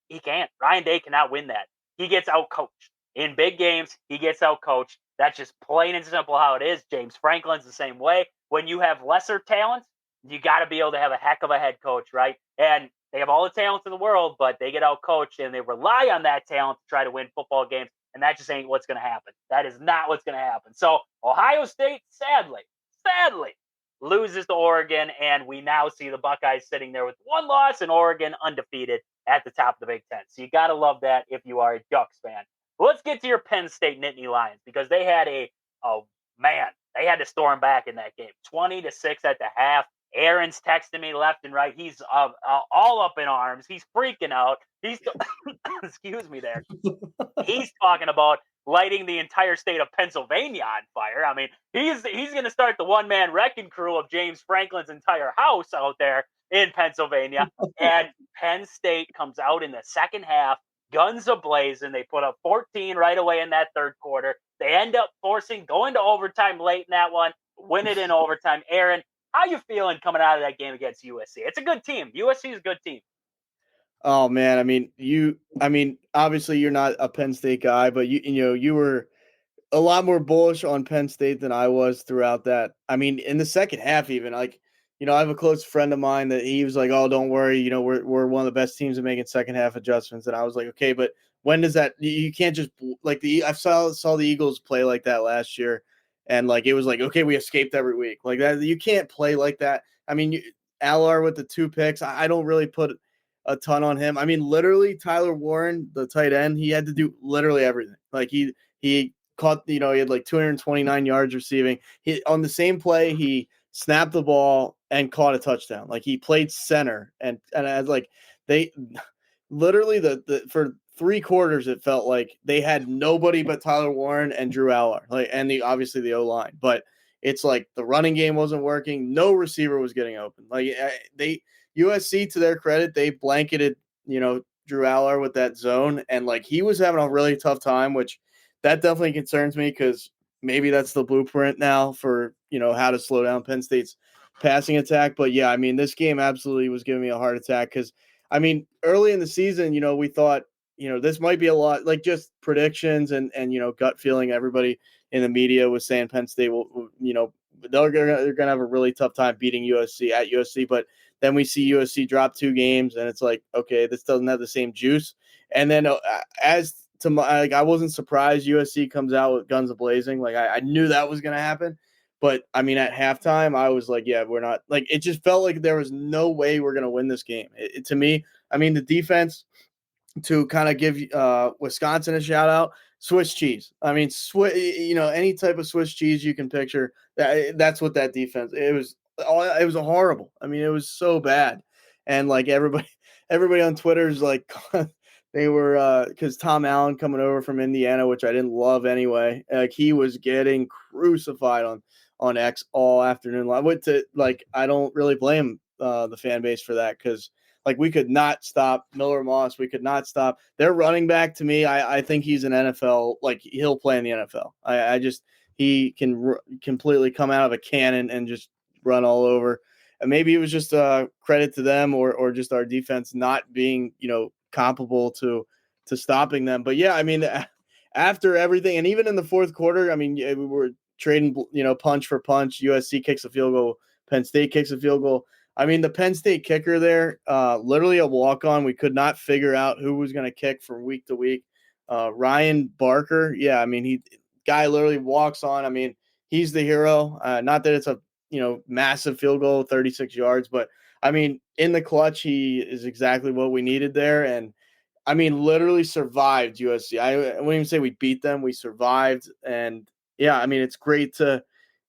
He can't. Ryan Day cannot win that. He gets outcoached. In big games, he gets outcoached. That's just plain and simple how it is. James Franklin's the same way. When you have lesser talent, you got to be able to have a heck of a head coach, right? And they have all the talent in the world, but they get outcoached and they rely on that talent to try to win football games. And that just ain't what's going to happen. That is not what's going to happen. So Ohio State, sadly, loses to Oregon. And we now see the Buckeyes sitting there with one loss and Oregon undefeated at the top of the Big Ten. So you got to love that if you are a Ducks fan. But let's get to your Penn State Nittany Lions because they had they had to storm back in that game. 20-6 at the half. Aaron's texting me left and right. He's all up in arms. He's freaking out. He's excuse me there. He's talking about lighting the entire state of Pennsylvania on fire. I mean, he's going to start the one-man wrecking crew of James Franklin's entire house out there in Pennsylvania. And Penn State comes out in the second half, guns a-blazing. They put up 14 right away in that third quarter. They end up going to overtime late in that one, win it in overtime. Aaron, how you feeling coming out of that game against USC? It's a good team. USC is a good team. Oh man, I mean, obviously you're not a Penn State guy, but you were a lot more bullish on Penn State than I was throughout that. I mean, in the second half, even like, I have a close friend of mine that he was like, "Oh, don't worry, we're one of the best teams in making second half adjustments." And I was like, "Okay, but when does that? You can't just like I saw the Eagles play like that last year, and like it was like, okay, we escaped every week like that. You can't play like that. I mean, Allar with the 2 picks, I don't really put a ton on him. I mean, literally Tyler Warren, the tight end, he had to do literally everything. Like he caught, he had like 229 yards receiving. He on the same play, he snapped the ball and caught a touchdown. Like he played center and as like they literally the for 3 quarters it felt like they had nobody but Tyler Warren and Drew Allar. Like and obviously the O-line. But it's like the running game wasn't working. No receiver was getting open. Like USC, to their credit, they blanketed, Drew Allar with that zone. And like he was having a really tough time, which that definitely concerns me because maybe that's the blueprint now for, how to slow down Penn State's passing attack. But yeah, I mean, this game absolutely was giving me a heart attack because, I mean, early in the season, we thought, this might be a lot like just predictions and gut feeling. Everybody in the media was saying Penn State will they're going to have a really tough time beating USC at USC. But then we see USC drop 2 games and it's like, okay, this doesn't have the same juice. And then as to my, like, I wasn't surprised USC comes out with guns a-blazing. Like I knew that was going to happen. But I mean, at halftime, I was like, yeah, we're not like, it just felt like there was no way we're going to win this game. To me, I mean, the defense, to kind of give Wisconsin a shout out, Swiss cheese. I mean, any type of Swiss cheese you can picture. That's what that defense. It was horrible. I mean, it was so bad, and like everybody on Twitter is like, they were because Tom Allen coming over from Indiana, which I didn't love anyway. Like he was getting crucified on X all afternoon. I went to I don't really blame the fan base for that because. Like we could not stop Miller Moss. We could not stop their running back. To me, I think he's an NFL. Like he'll play in the NFL. I just he can completely come out of a cannon and just run all over. And maybe it was just a credit to them or just our defense not being comparable to stopping them. But yeah, I mean after everything and even in the fourth quarter, I mean we were trading punch for punch. USC kicks a field goal. Penn State kicks a field goal. I mean, the Penn State kicker there, literally a walk-on. We could not figure out who was going to kick from week to week. Ryan Barker, yeah, I mean, guy literally walks on. I mean, he's the hero. Not that it's a massive field goal, 36 yards, but I mean, in the clutch, he is exactly what we needed there. And I mean, literally survived USC. I wouldn't even say we beat them. We survived. And yeah, I mean, it's great to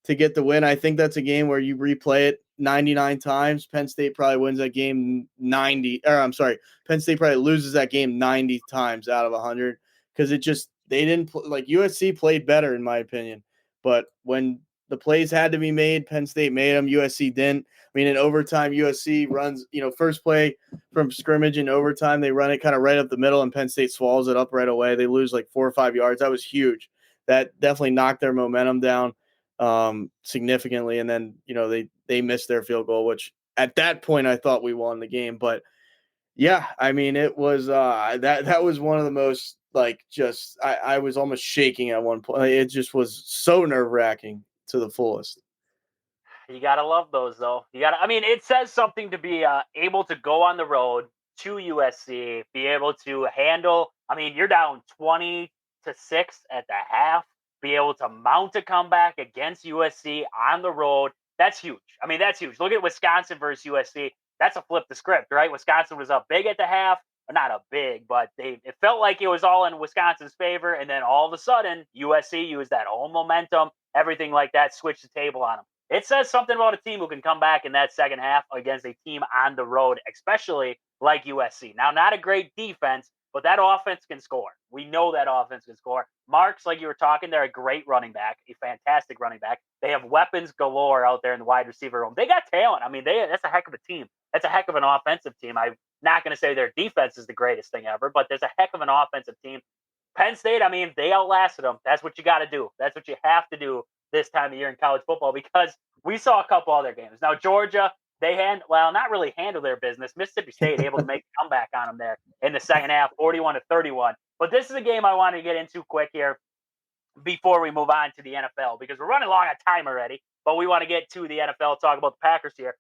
get the win. I think that's a game where you replay it 99 times. Penn State probably wins that game Penn State probably loses that game 90 times out of 100 because they didn't USC played better in my opinion. But when the plays had to be made, Penn State made them. USC didn't. I mean, in overtime, USC runs, first play from scrimmage in overtime, they run it kind of right up the middle, and Penn State swallows it up right away. They lose like 4 or 5 yards. That was huge. That definitely knocked their momentum down significantly. And then, they missed their field goal, which at that point I thought we won the game. But yeah, I mean, it was that was one of the most I was almost shaking at one point. It just was so nerve-wracking to the fullest. You gotta love those, though. I mean, it says something to be able to go on the road to USC, be able to handle. I mean, you're down 20-6 at the half, be able to mount a comeback against USC on the road. That's huge. I mean, that's huge. Look at Wisconsin versus USC. That's a flip the script, right? Wisconsin was up big at the half. Not a big, but it felt like it was all in Wisconsin's favor. And then all of a sudden, USC used that home momentum, everything like that, switched the table on them. It says something about a team who can come back in that second half against a team on the road, especially like USC. Now, not a great defense, but that offense can score. We know that offense can score. Marks, like you were talking, they're a great running back, a fantastic running back. They have weapons galore out there in the wide receiver room. They got talent. I mean, that's a heck of a team. That's a heck of an offensive team. I'm not going to say their defense is the greatest thing ever, but there's a heck of an offensive team. Penn State, I mean, they outlasted them. That's what you got to do. That's what you have to do this time of year in college football because we saw a couple other games. Now, Georgia, not really handle their business. Mississippi State able to make a comeback on them there in the second half, 41-31. But this is a game I wanted to get into quick here before we move on to the NFL because we're running long on time already, but we want to get to the NFL, talk about the Packers here.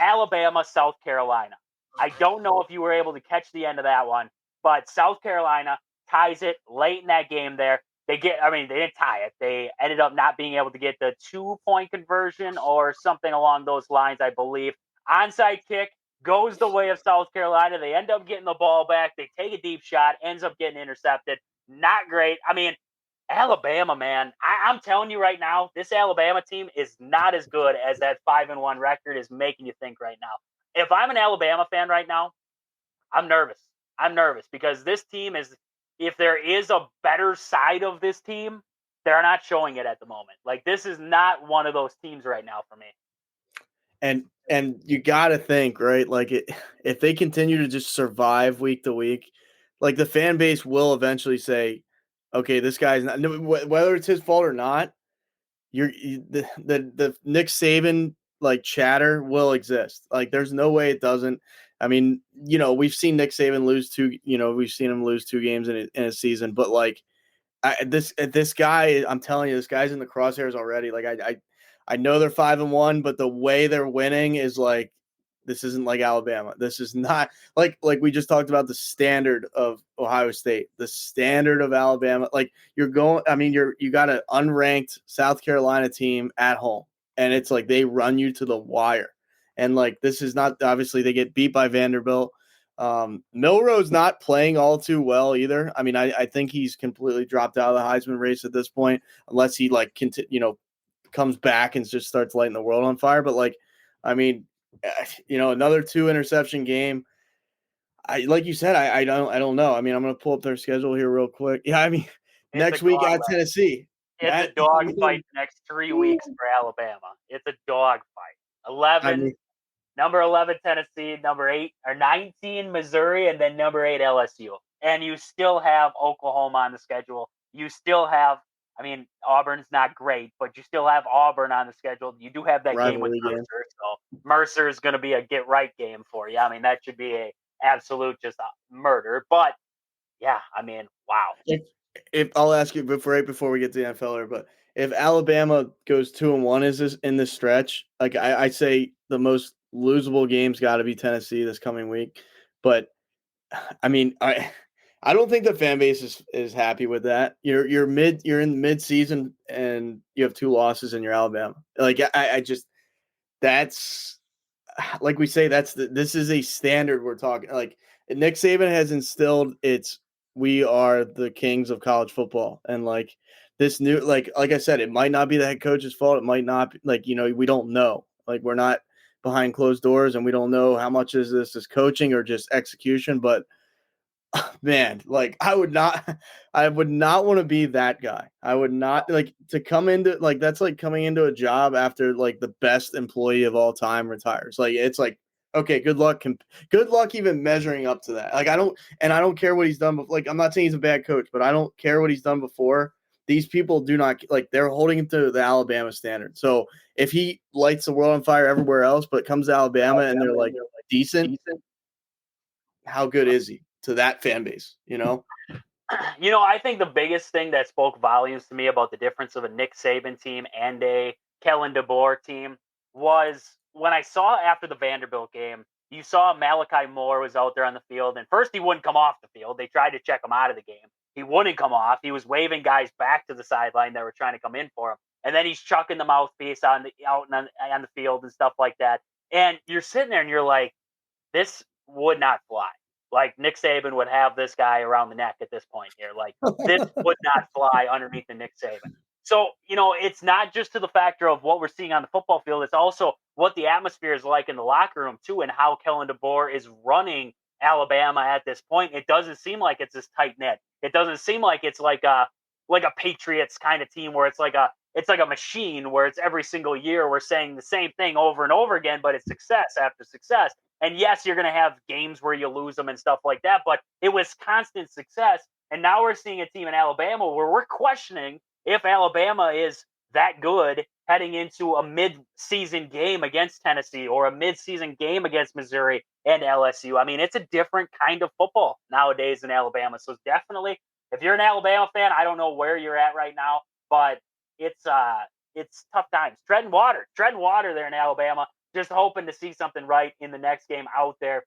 Alabama, South Carolina. I don't know if you were able to catch the end of that one, but South Carolina ties it late in that game there. They didn't tie it. They ended up not being able to get the 2-point conversion or something along those lines, I believe. Onside kick goes the way of South Carolina. They end up getting the ball back. They take a deep shot, ends up getting intercepted. Not great. I mean, Alabama, man, I'm telling you right now, this Alabama team is not as good as that 5-1 record is making you think right now. If I'm an Alabama fan right now, I'm nervous. I'm nervous because this team is, if there is a better side of this team, they're not showing it at the moment. Like, this is not one of those teams right now for me. And you got to think, right? Like, if they continue to just survive week to week, like the fan base will eventually say, okay, this guy's not, whether it's his fault or not, the Nick Saban like chatter will exist. Like, there's no way it doesn't. I mean, we've seen Nick Saban lose we've seen him lose 2 games in a season, but like this guy, I'm telling you, this guy's in the crosshairs already. Like I know they're 5-1, but the way they're winning is like, this isn't like Alabama. This is not like we just talked about the standard of Ohio State, the standard of Alabama. Like you got an unranked South Carolina team at home, and it's like they run you to the wire. And like, this is not, obviously they get beat by Vanderbilt, Milroe's not playing all too well either. I mean, I think he's completely dropped out of the Heisman race at this point, unless he comes back and just starts lighting the world on fire. But I mean, another 2 interception game. Like you said, I don't know. I mean, I'm gonna pull up their schedule here real quick. Yeah, I mean, It's next week at Tennessee. It's a dog fight the next 3 weeks for Alabama. It's a dog fight. 11, number 11 Tennessee, number 8 or 19 Missouri, and then number 8 LSU. And you still have Oklahoma on the schedule. You still have, I mean, Auburn's not great, but you still have Auburn on the schedule. You do have that game with Mercer, so Mercer is going to be a get right game for you. I mean, that should be a absolute just a murder. But yeah, I mean, wow. If I'll ask you right before we get to the NFL, but if Alabama goes 2-1 is this in this stretch, like I say the most losable game's got to be Tennessee this coming week. But I mean, I don't think the fan base is happy with that. You're in mid season and you have 2 losses and you're Alabama. Like I just that's like we say this is a standard we're talking. Like Nick Saban has instilled we are the kings of college football, and like this new like I said, it might not be the head coach's fault. It might not be, we don't know. Like we're not behind closed doors, and we don't know how much this is coaching or just execution. But man, like I would not want to be that guy. I would not to come into that's like coming into a job after the best employee of all time retires. It's okay, good luck even measuring up to that. I don't care what he's done. But I'm not saying he's a bad coach, but I don't care what he's done before. These people do not they're holding him to the Alabama standard. So if he lights the world on fire everywhere else, but comes to Alabama and they're decent, how good is he to that fan base? I think the biggest thing that spoke volumes to me about the difference of a Nick Saban team and a Kellen DeBoer team was when I saw after the Vanderbilt game, you saw Malachi Moore was out there on the field, and first he wouldn't come off the field. They tried to check him out of the game. He wouldn't come off. He was waving guys back to the sideline that were trying to come in for him. And then he's chucking the mouthpiece out on the field and stuff like that. And you're sitting there and you're like, this would not fly. Like Nick Saban would have this guy around the neck at this point here. Like this would not fly underneath the Nick Saban. So, it's not just to the factor of what we're seeing on the football field. It's also what the atmosphere is like in the locker room too, and how Kellen DeBoer is running Alabama at this point. It doesn't seem like it's this tight knit. It doesn't seem like it's like a Patriots kind of team where it's like a machine where it's every single year we're saying the same thing over and over again, but it's success after success. And yes, you're going to have games where you lose them and stuff like that, but it was constant success. And now we're seeing a team in Alabama where we're questioning if Alabama is that good heading into a mid-season game against Tennessee or a mid-season game against Missouri and LSU. I mean, it's a different kind of football nowadays in Alabama. So definitely, if you're an Alabama fan, I don't know where you're at right now, but it's tough times. Treading water there in Alabama. Just hoping to see something right in the next game out there.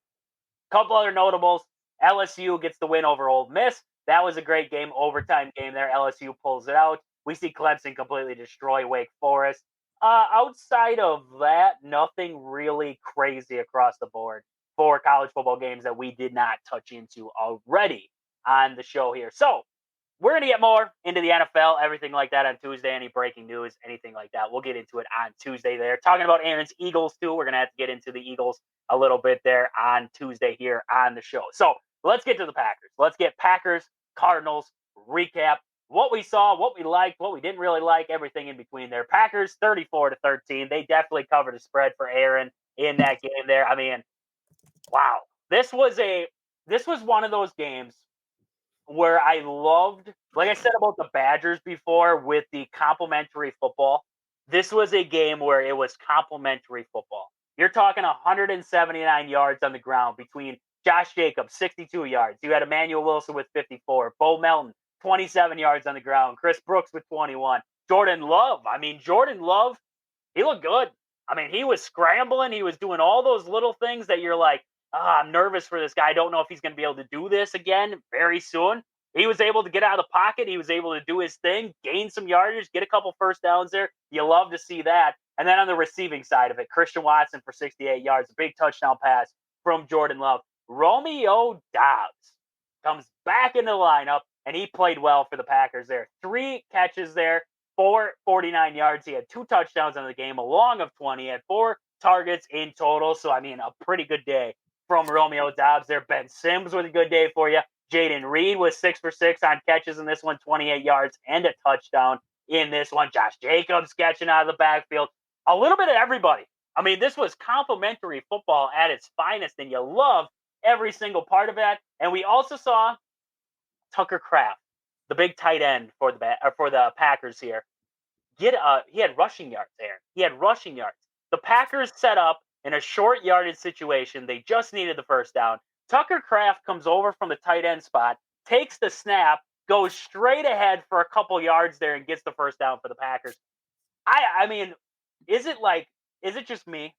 Couple other notables. LSU gets the win over Ole Miss. That was a great game, overtime game there. LSU pulls it out. We see Clemson completely destroy Wake Forest. Outside of that, nothing really crazy across the board for college football games that we did not touch into already on the show here. So we're going to get more into the NFL, everything like that on Tuesday. Any breaking news, anything like that, we'll get into it on Tuesday there. Talking about Aaron's Eagles, too. We're going to have to get into the Eagles a little bit there on Tuesday here on the show. So let's get to the Packers. Let's get Packers, Cardinals, recap what we saw, what we liked, what we didn't really like, everything in between there. Packers 34-13. They definitely covered a spread for Aaron in that game there. I mean, wow. This was one of those games where I loved, like I said about the Badgers before with the complimentary football. This was a game where it was complimentary football. You're talking 179 yards on the ground between Josh Jacobs, 62 yards. You had Emmanuel Wilson with 54. Bo Melton, 27 yards on the ground. Chris Brooks with 21. Jordan Love, he looked good. I mean, he was scrambling. He was doing all those little things that you're like, I'm nervous for this guy. I don't know if he's going to be able to do this again very soon. He was able to get out of the pocket. He was able to do his thing, gain some yardage, get a couple first downs there. You love to see that. And then on the receiving side of it, Christian Watson for 68 yards, a big touchdown pass from Jordan Love. Romeo Doubs comes back into the lineup, and he played well for the Packers there. 3 catches there, 49 yards. He had 2 touchdowns in the game, a long of 20. He had 4 targets in total. So, I mean, a pretty good day from Romeo Doubs there. Ben Sims with a good day for you. Jaden Reed was 6 for 6 on catches in this one, 28 yards and a touchdown in this one. Josh Jacobs catching out of the backfield. A little bit of everybody. I mean, this was complimentary football at its finest, and you love every single part of that. And we also saw Tucker Kraft, the big tight end for the Packers here. He had rushing yards there. He had rushing yards. The Packers set up in a short yardage situation. They just needed the first down. Tucker Kraft comes over from the tight end spot, takes the snap, goes straight ahead for a couple yards there and gets the first down for the Packers. I mean, is it just me?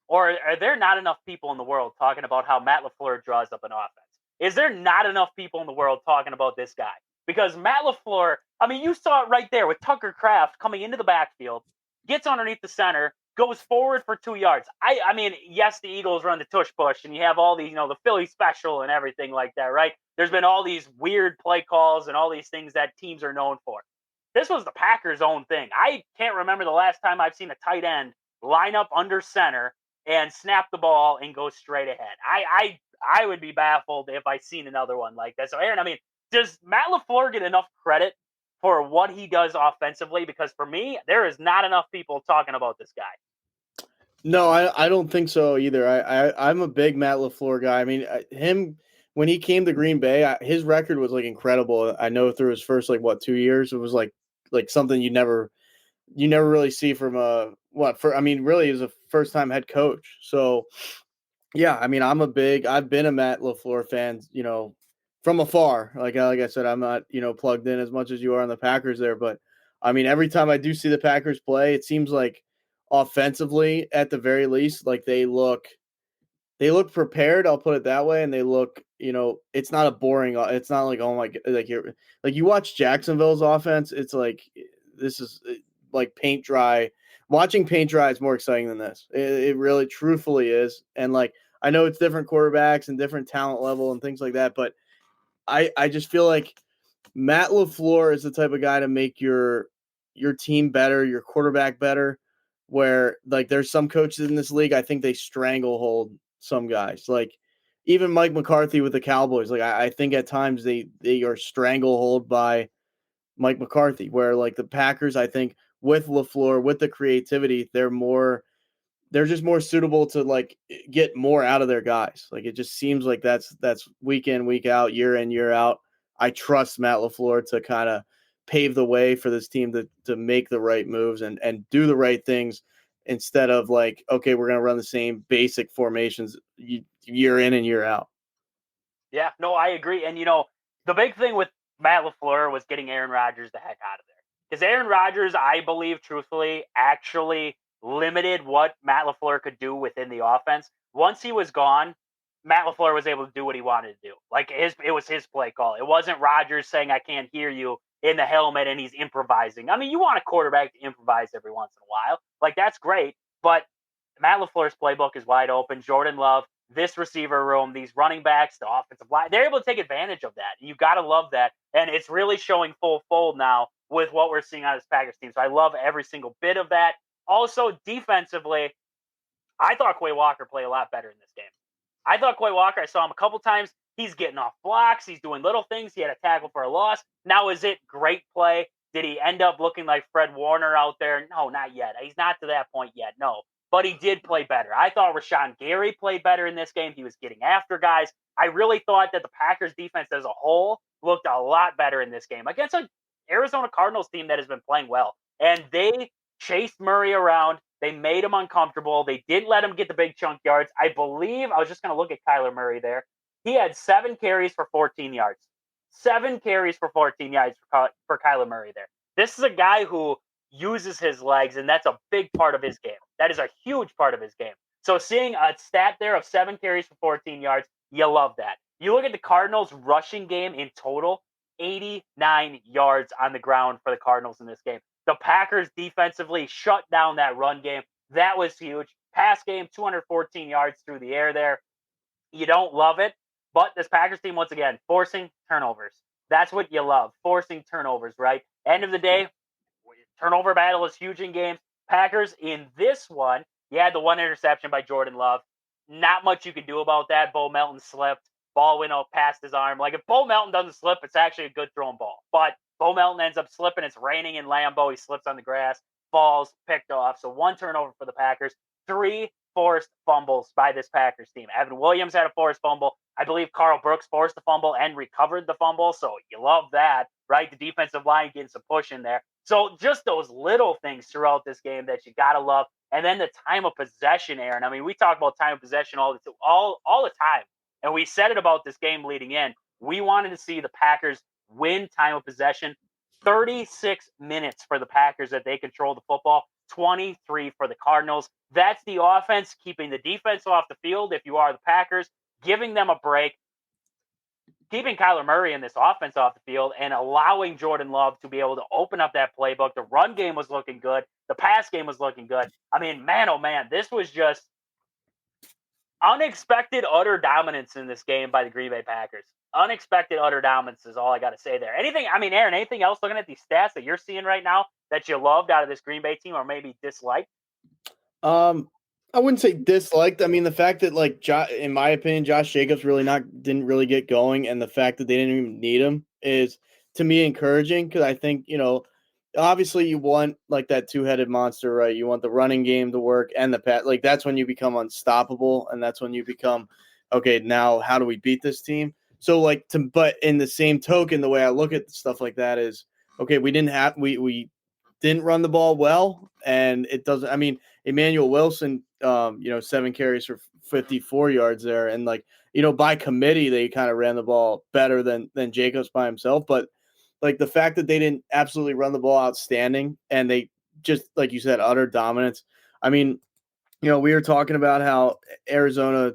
Or are there not enough people in the world talking about how Matt LaFleur draws up an offense? Is there not enough people in the world talking about this guy? Because Matt LaFleur, I mean, you saw it right there with Tucker Kraft coming into the backfield, gets underneath the center, goes forward for 2 yards. I mean, yes, the Eagles run the tush push, and you have all these, the Philly special and everything like that, right? There's been all these weird play calls and all these things that teams are known for. This was the Packers' own thing. I can't remember the last time I've seen a tight end line up under center and snap the ball and go straight ahead. I would be baffled if I seen another one like that. So, Aaron, I mean, does Matt LaFleur get enough credit for what he does offensively? Because for me, there is not enough people talking about this guy. No, I don't think so either. I'm a big Matt LaFleur guy. I mean, him when he came to Green Bay, his record was like incredible. I know through his first 2 years, it was like something you never really see from really he was a first time head coach. So yeah, I mean, I've been a Matt LaFleur fan, from afar. Like I said, I'm not, plugged in as much as you are on the Packers there, but I mean, every time I do see the Packers play, it seems like offensively, at the very least, like they look prepared. I'll put it that way, and they look, it's not a boring. It's not like, oh my, like you watch Jacksonville's offense. It's like this is like paint dry. Watching paint dry is more exciting than this. It really, truthfully is. And like I know it's different quarterbacks and different talent level and things like that, but I just feel like Matt LaFleur is the type of guy to make your team better, your quarterback better. Where like there's some coaches in this league, I think they stranglehold some guys. Like even Mike McCarthy with the Cowboys. Like I think at times they are stranglehold by Mike McCarthy. Where like the Packers, I think with LaFleur, with the creativity, they're just more suitable to like get more out of their guys. Like it just seems like that's week in, week out, year in, year out. I trust Matt LaFleur to kind of pave the way for this team to make the right moves and do the right things instead of like, okay, we're going to run the same basic formations year in and year out. Yeah, no, I agree. And, the big thing with Matt LaFleur was getting Aaron Rodgers the heck out of there. Because Aaron Rodgers, I believe, truthfully, actually limited what Matt LaFleur could do within the offense. Once he was gone, Matt LaFleur was able to do what he wanted to do. Like it was his play call. It wasn't Rodgers saying, "I can't hear you" in the helmet and he's improvising. I mean, you want a quarterback to improvise every once in a while. Like that's great. But Matt LaFleur's playbook is wide open. Jordan Love, this receiver room, these running backs, the offensive line, they're able to take advantage of that. You got to love that. And it's really showing full fold now with what we're seeing on this Packers team. So I love every single bit of that. Also, defensively, I thought Quay Walker played a lot better in this game. I thought Quay Walker, I saw him a couple times. He's getting off blocks. He's doing little things. He had a tackle for a loss. Now, is it great play? Did he end up looking like Fred Warner out there? No, not yet. He's not to that point yet, no. But he did play better. I thought Rashawn Gary played better in this game. He was getting after guys. I really thought that the Packers defense as a whole looked a lot better in this game against an Arizona Cardinals team that has been playing well. And they chased Murray around. They made him uncomfortable. They didn't let him get the big chunk yards. I believe, I was just going to look at Kyler Murray there. He had 7 carries for 14 yards. 7 carries for 14 yards for Kyler Murray there. This is a guy who uses his legs, and that's a big part of his game. That is a huge part of his game. So seeing a stat there of 7 carries for 14 yards, you love that. You look at the Cardinals' rushing game in total, 89 yards on the ground for the Cardinals in this game. The Packers defensively shut down that run game. That was huge. Pass game, 214 yards through the air there. You don't love it, but this Packers team, once again, forcing turnovers. That's what you love, forcing turnovers, right? End of the day, turnover battle is huge in games. Packers in this one, you had the one interception by Jordan Love. Not much you can do about that. Bo Melton slipped. Ball went up past his arm. Like if Bo Melton doesn't slip, it's actually a good thrown ball. But Bo Melton ends up slipping. It's raining in Lambeau. He slips on the grass, falls, picked off. So one turnover for the Packers. 3 forced fumbles by this Packers team. Evan Williams had a forced fumble. I believe Carl Brooks forced the fumble and recovered the fumble. So you love that, right? The defensive line getting some push in there. So just those little things throughout this game that you got to love. And then the time of possession, Aaron. I mean, we talk about time of possession all the time. And we said it about this game leading in. We wanted to see the Packers win time of possession. 36 minutes for the Packers that they control the football. 23 for the Cardinals. That's the offense keeping the defense off the field if you are the Packers, giving them a break, keeping Kyler Murray in this offense off the field, and allowing Jordan Love to be able to open up that playbook. The run game was looking good. The pass game was looking good. I mean, man, oh man, this was just unexpected utter dominance in this game by the Green Bay Packers. Unexpected utter dominance is all I got to say there. Anything, I mean, Aaron, anything else looking at these stats that you're seeing right now that you loved out of this Green Bay team or maybe disliked? I wouldn't say disliked. I mean, the fact that in my opinion, Josh Jacobs didn't really get going, and the fact that they didn't even need him is to me encouraging because I think obviously you want like that two-headed monster, right? You want the running game to work and the pass. Like that's when you become unstoppable, and that's when you become okay. Now, how do we beat this team? So but in the same token, the way I look at stuff like that is okay. We didn't run the ball well, and it doesn't. I mean, Emmanuel Wilson, 7 carries for 54 yards there, and by committee they kind of ran the ball better than Jacobs by himself, but like the fact that they didn't absolutely run the ball outstanding, and they just like you said, utter dominance. I mean, we were talking about how Arizona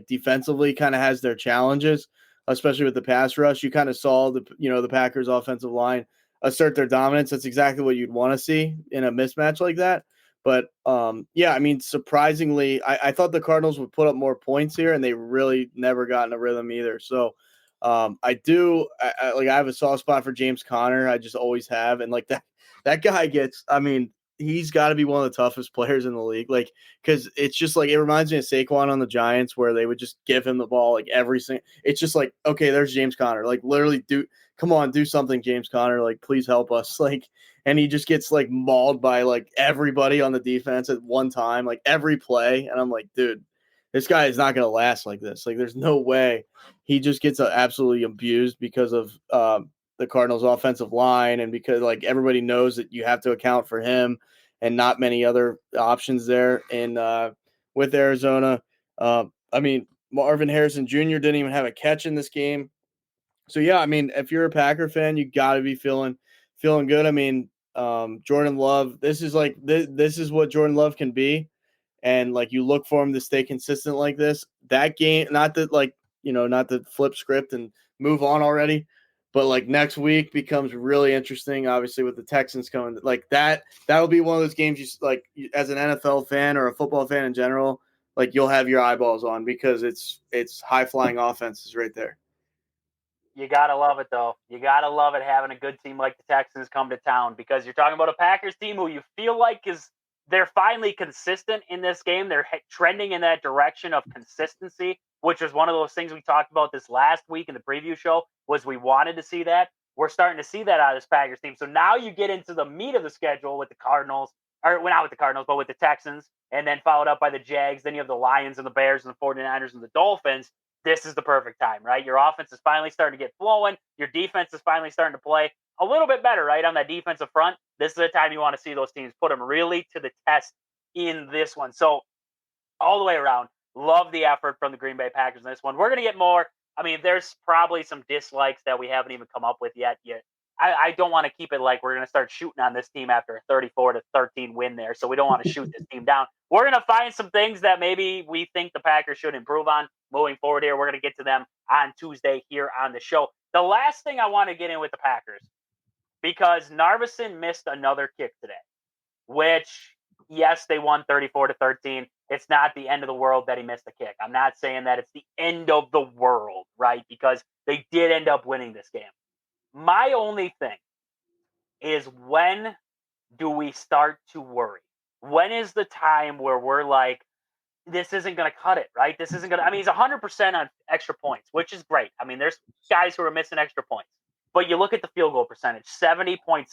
defensively kind of has their challenges, especially with the pass rush. You kind of saw the Packers offensive line assert their dominance. That's exactly what you'd want to see in a mismatch like that. But yeah, I mean, surprisingly, I thought the Cardinals would put up more points here, and they really never got in a rhythm either. So I have a soft spot for James Conner. I just always have, and that guy gets. I mean, he's got to be one of the toughest players in the league. Because it's just it reminds me of Saquon on the Giants, where they would just give him the ball every single. It's just okay, there's James Conner. Literally, come on, do something, James Conner. Please help us. And he just gets mauled by everybody on the defense at one time, every play. And I'm like, dude, this guy is not going to last like this. There's no way. He just gets absolutely abused because of the Cardinals offensive line. And because everybody knows that you have to account for him and not many other options there. And with Arizona, I mean, Marvin Harrison Jr. didn't even have a catch in this game. So yeah, I mean, if you're a Packer fan, you got to be feeling good. I mean, Jordan Love, this is this is what Jordan Love can be, and you look for him to stay consistent like this. That game, not to flip script and move on already, but next week becomes really interesting. Obviously, with the Texans coming, that'll be one of those games you as an NFL fan or a football fan in general, you'll have your eyeballs on because it's high flying offenses right there. You got to love it, though. You got to love it having a good team like the Texans come to town because you're talking about a Packers team who you feel they're finally consistent in this game. They're trending in that direction of consistency, which was one of those things we talked about this last week in the preview show was we wanted to see that. We're starting to see that out of this Packers team. So now you get into the meat of the schedule with the Cardinals, or well, not with the Cardinals, but with the Texans, and then followed up by the Jags. Then you have the Lions and the Bears and the 49ers and the Dolphins. This is the perfect time, right? Your offense is finally starting to get flowing. Your defense is finally starting to play a little bit better, right, on that defensive front. This is the time you want to see those teams put them really to the test in this one. So all the way around, love the effort from the Green Bay Packers in this one. We're going to get more. I mean, there's probably some dislikes that we haven't even come up with yet. I don't want to keep it we're going to start shooting on this team after a 34-13 win there. So we don't want to shoot this team down. We're going to find some things that maybe we think the Packers should improve on moving forward here. We're going to get to them on Tuesday here on the show. The last thing I want to get in with the Packers, because Narveson missed another kick today, which, yes, they won 34-13. It's not the end of the world that he missed a kick. I'm not saying that it's the end of the world, right? Because they did end up winning this game. My only thing is, when do we start to worry? When is the time where we're like, this isn't going to cut it, right? This isn't going to, I mean, he's 100% on extra points, which is great. I mean, there's guys who are missing extra points, but you look at the field goal percentage, 70.6.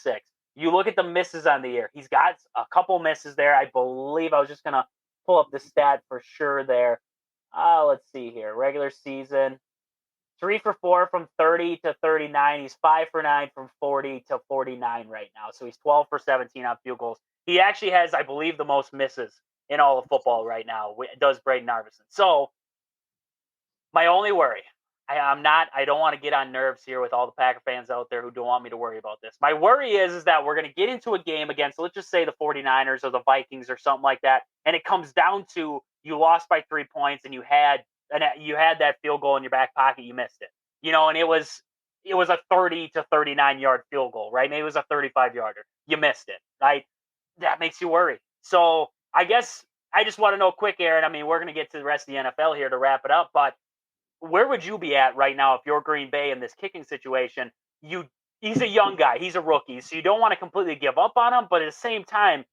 You look at the misses on the year. He's got a couple misses there. I believe I was just going to pull up the stat for sure there. Let's see here. Regular season, 3 for 4 from 30 to 39. He's 5 for 9 from 40 to 49 right now. So he's 12 for 17 on field goals. He actually has, I believe, the most misses in all of football right now. Does Braden Narvison. So my only worry, I don't want to get on nerves here with all the Packer fans out there who don't want me to worry about this. My worry is that we're going to get into a game against, let's just say, the 49ers or the Vikings or something like that, and it comes down to you lost by 3 points and you had that field goal in your back pocket, you missed it. And it was a 30 to 39 yard field goal, right? Maybe it was a 35 yarder. You missed it, right? That makes you worry. So I guess I just want to know quick, Aaron. I mean, we're going to get to the rest of the NFL here to wrap it up, but where would you be at right now if you're Green Bay in this kicking situation? He's a young guy, he's a rookie, so you don't want to completely give up on him, but at the same time,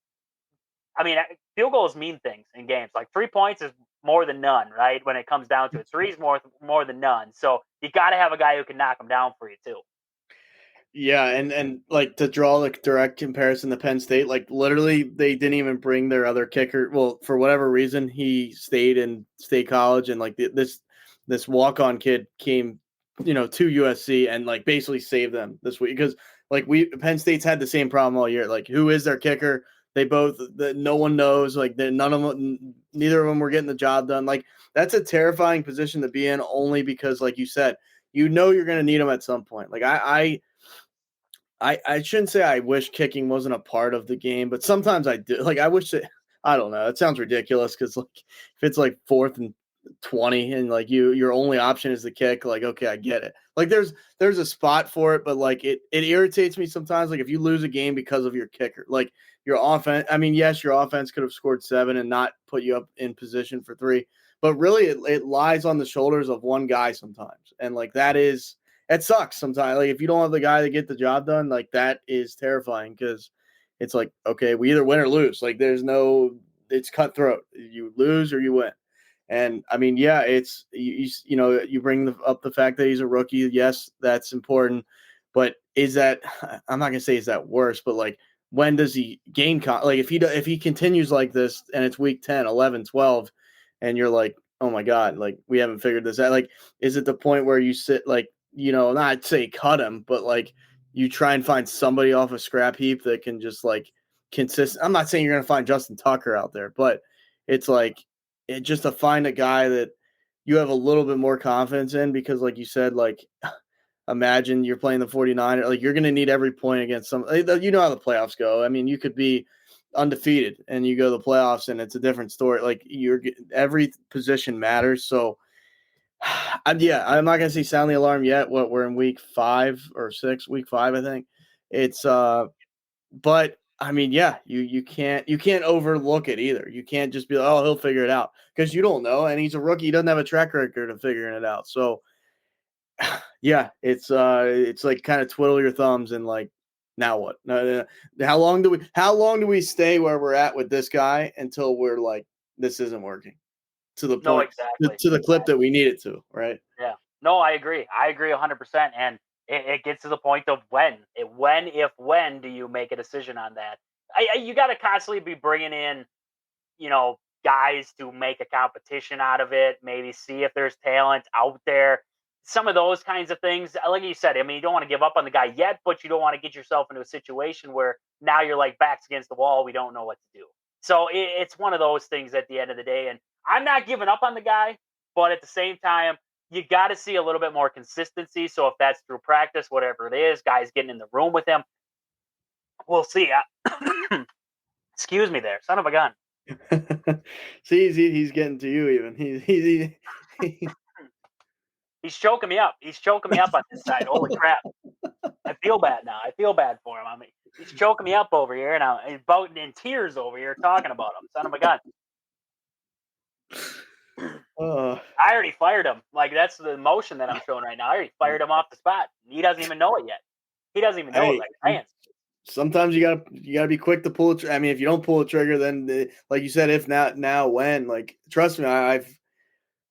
I mean, field goals mean things in games. Like 3 points is more than none, right? When it comes down to it, three is more than none. So you got to have a guy who can knock them down for you too. Yeah, and like, to draw the direct comparison to Penn State, like literally they didn't even bring their other kicker. Well, for whatever reason, he stayed in State College, and like this walk-on kid came, to USC and like basically saved them this week, because like Penn State's had the same problem all year. Like, who is their kicker? They both, no one knows. Like, none of them, neither of them were getting the job done. Like, that's a terrifying position to be in, only because, like you said, you're going to need them at some point. Like, I shouldn't say I wish kicking wasn't a part of the game, but sometimes I do. Like, I wish that, I don't know. It sounds ridiculous, because like if it's like 4th and 20 and like your only option is the kick, like, okay, I get it. Like, there's a spot for it, but like it irritates me sometimes. Like, if you lose a game because of your kicker, like your offense. I mean, yes, your offense could have scored 7 and not put you up in position for 3, but really it lies on the shoulders of one guy sometimes, and like it sucks sometimes. Like, if you don't have the guy to get the job done, like, that is terrifying, because it's like, okay, we either win or lose. Like, it's cutthroat. You lose or you win. And I mean, yeah, it's you bring up the fact that he's a rookie. Yes, that's important, but is that, I'm not gonna say is that worse, but like, when does he gain like, if he continues like this and it's week 10, 11, 12, and you're like, oh my god, like, we haven't figured this out. Like, is it the point where you sit, like, not say cut him, but like, you try and find somebody off a scrap heap that can just like consistent. I'm not saying you're gonna find Justin Tucker out there, but it's like, just to find a guy that you have a little bit more confidence in, because like you said, like, imagine you're playing the 49ers, like, you're going to need every point against some, how the playoffs go. I mean, you could be undefeated and you go to the playoffs and it's a different story. Like, every position matters. So I'm not going to say sound the alarm yet. We're in week 5 or 6, week 5, I think it's, but I mean, yeah, you can't overlook it either. You can't just be like, oh, he'll figure it out, because you don't know, and he's a rookie. He doesn't have a track record of figuring it out. So yeah, it's like, kind of twiddle your thumbs and like, now what? How long do we stay where we're at with this guy until we're like, this isn't working, to the No, point, exactly. to the clip that we need it to, right? Yeah. No, I agree. I agree 100%. And it gets to the point of when do you make a decision on that? You got to constantly be bringing in, guys to make a competition out of it, maybe see if there's talent out there. Some of those kinds of things. Like you said, I mean, you don't want to give up on the guy yet, but you don't want to get yourself into a situation where now you're like backs against the wall. We don't know what to do. So it's one of those things at the end of the day. And I'm not giving up on the guy, but at the same time, you got to see a little bit more consistency. So if that's through practice, whatever it is, guys getting in the room with him, we'll see. Excuse me there, son of a gun. See, he's getting to you even. He's choking me up. He's choking me up on this side. Holy crap. I feel bad now. I feel bad for him. I mean, he's choking me up over here, and I'm about in tears over here talking about him. Son of a gun. I already fired him. Like, that's the motion that I'm showing right now. I already fired him off the spot. He doesn't even know it yet. He doesn't even know it, Hey, like Ryan. sometimes you gotta be quick to pull it. I mean, if you don't pull the trigger, then like you said, if not now, when? Like, trust me, I've.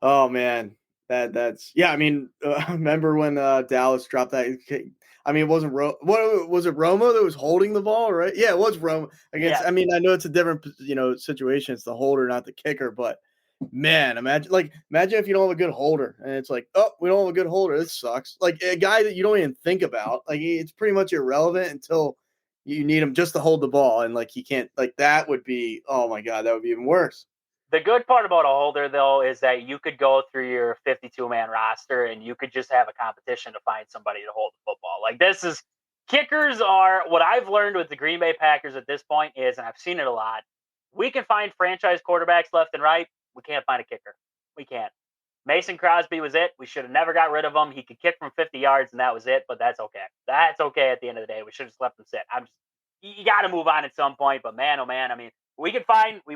Oh man, that's yeah. I mean, remember when Dallas dropped that? I mean, it wasn't what was it? Romo that was holding the ball, right? Yeah, it was Romo against. Yeah. I mean, I know it's a different situation. It's the holder, not the kicker, but man, imagine if you don't have a good holder, and it's like, oh, we don't have a good holder. This sucks. Like a guy that you don't even think about. Like it's pretty much irrelevant until you need him just to hold the ball, and like he can't. Like that would be. Oh my god, that would be even worse. The good part about a holder, though, is that you could go through your 52-man roster and you could just have a competition to find somebody to hold the football. Like, this is kickers are what I've learned with the Green Bay Packers at this point is, and I've seen it a lot. We can find franchise quarterbacks left and right. We can't find a kicker. We can't. Mason Crosby was it. We should have never got rid of him. He could kick from 50 yards, and that was it. But that's okay. That's okay at the end of the day. We should have just left him sit. You got to move on at some point. But man, oh man, I mean, we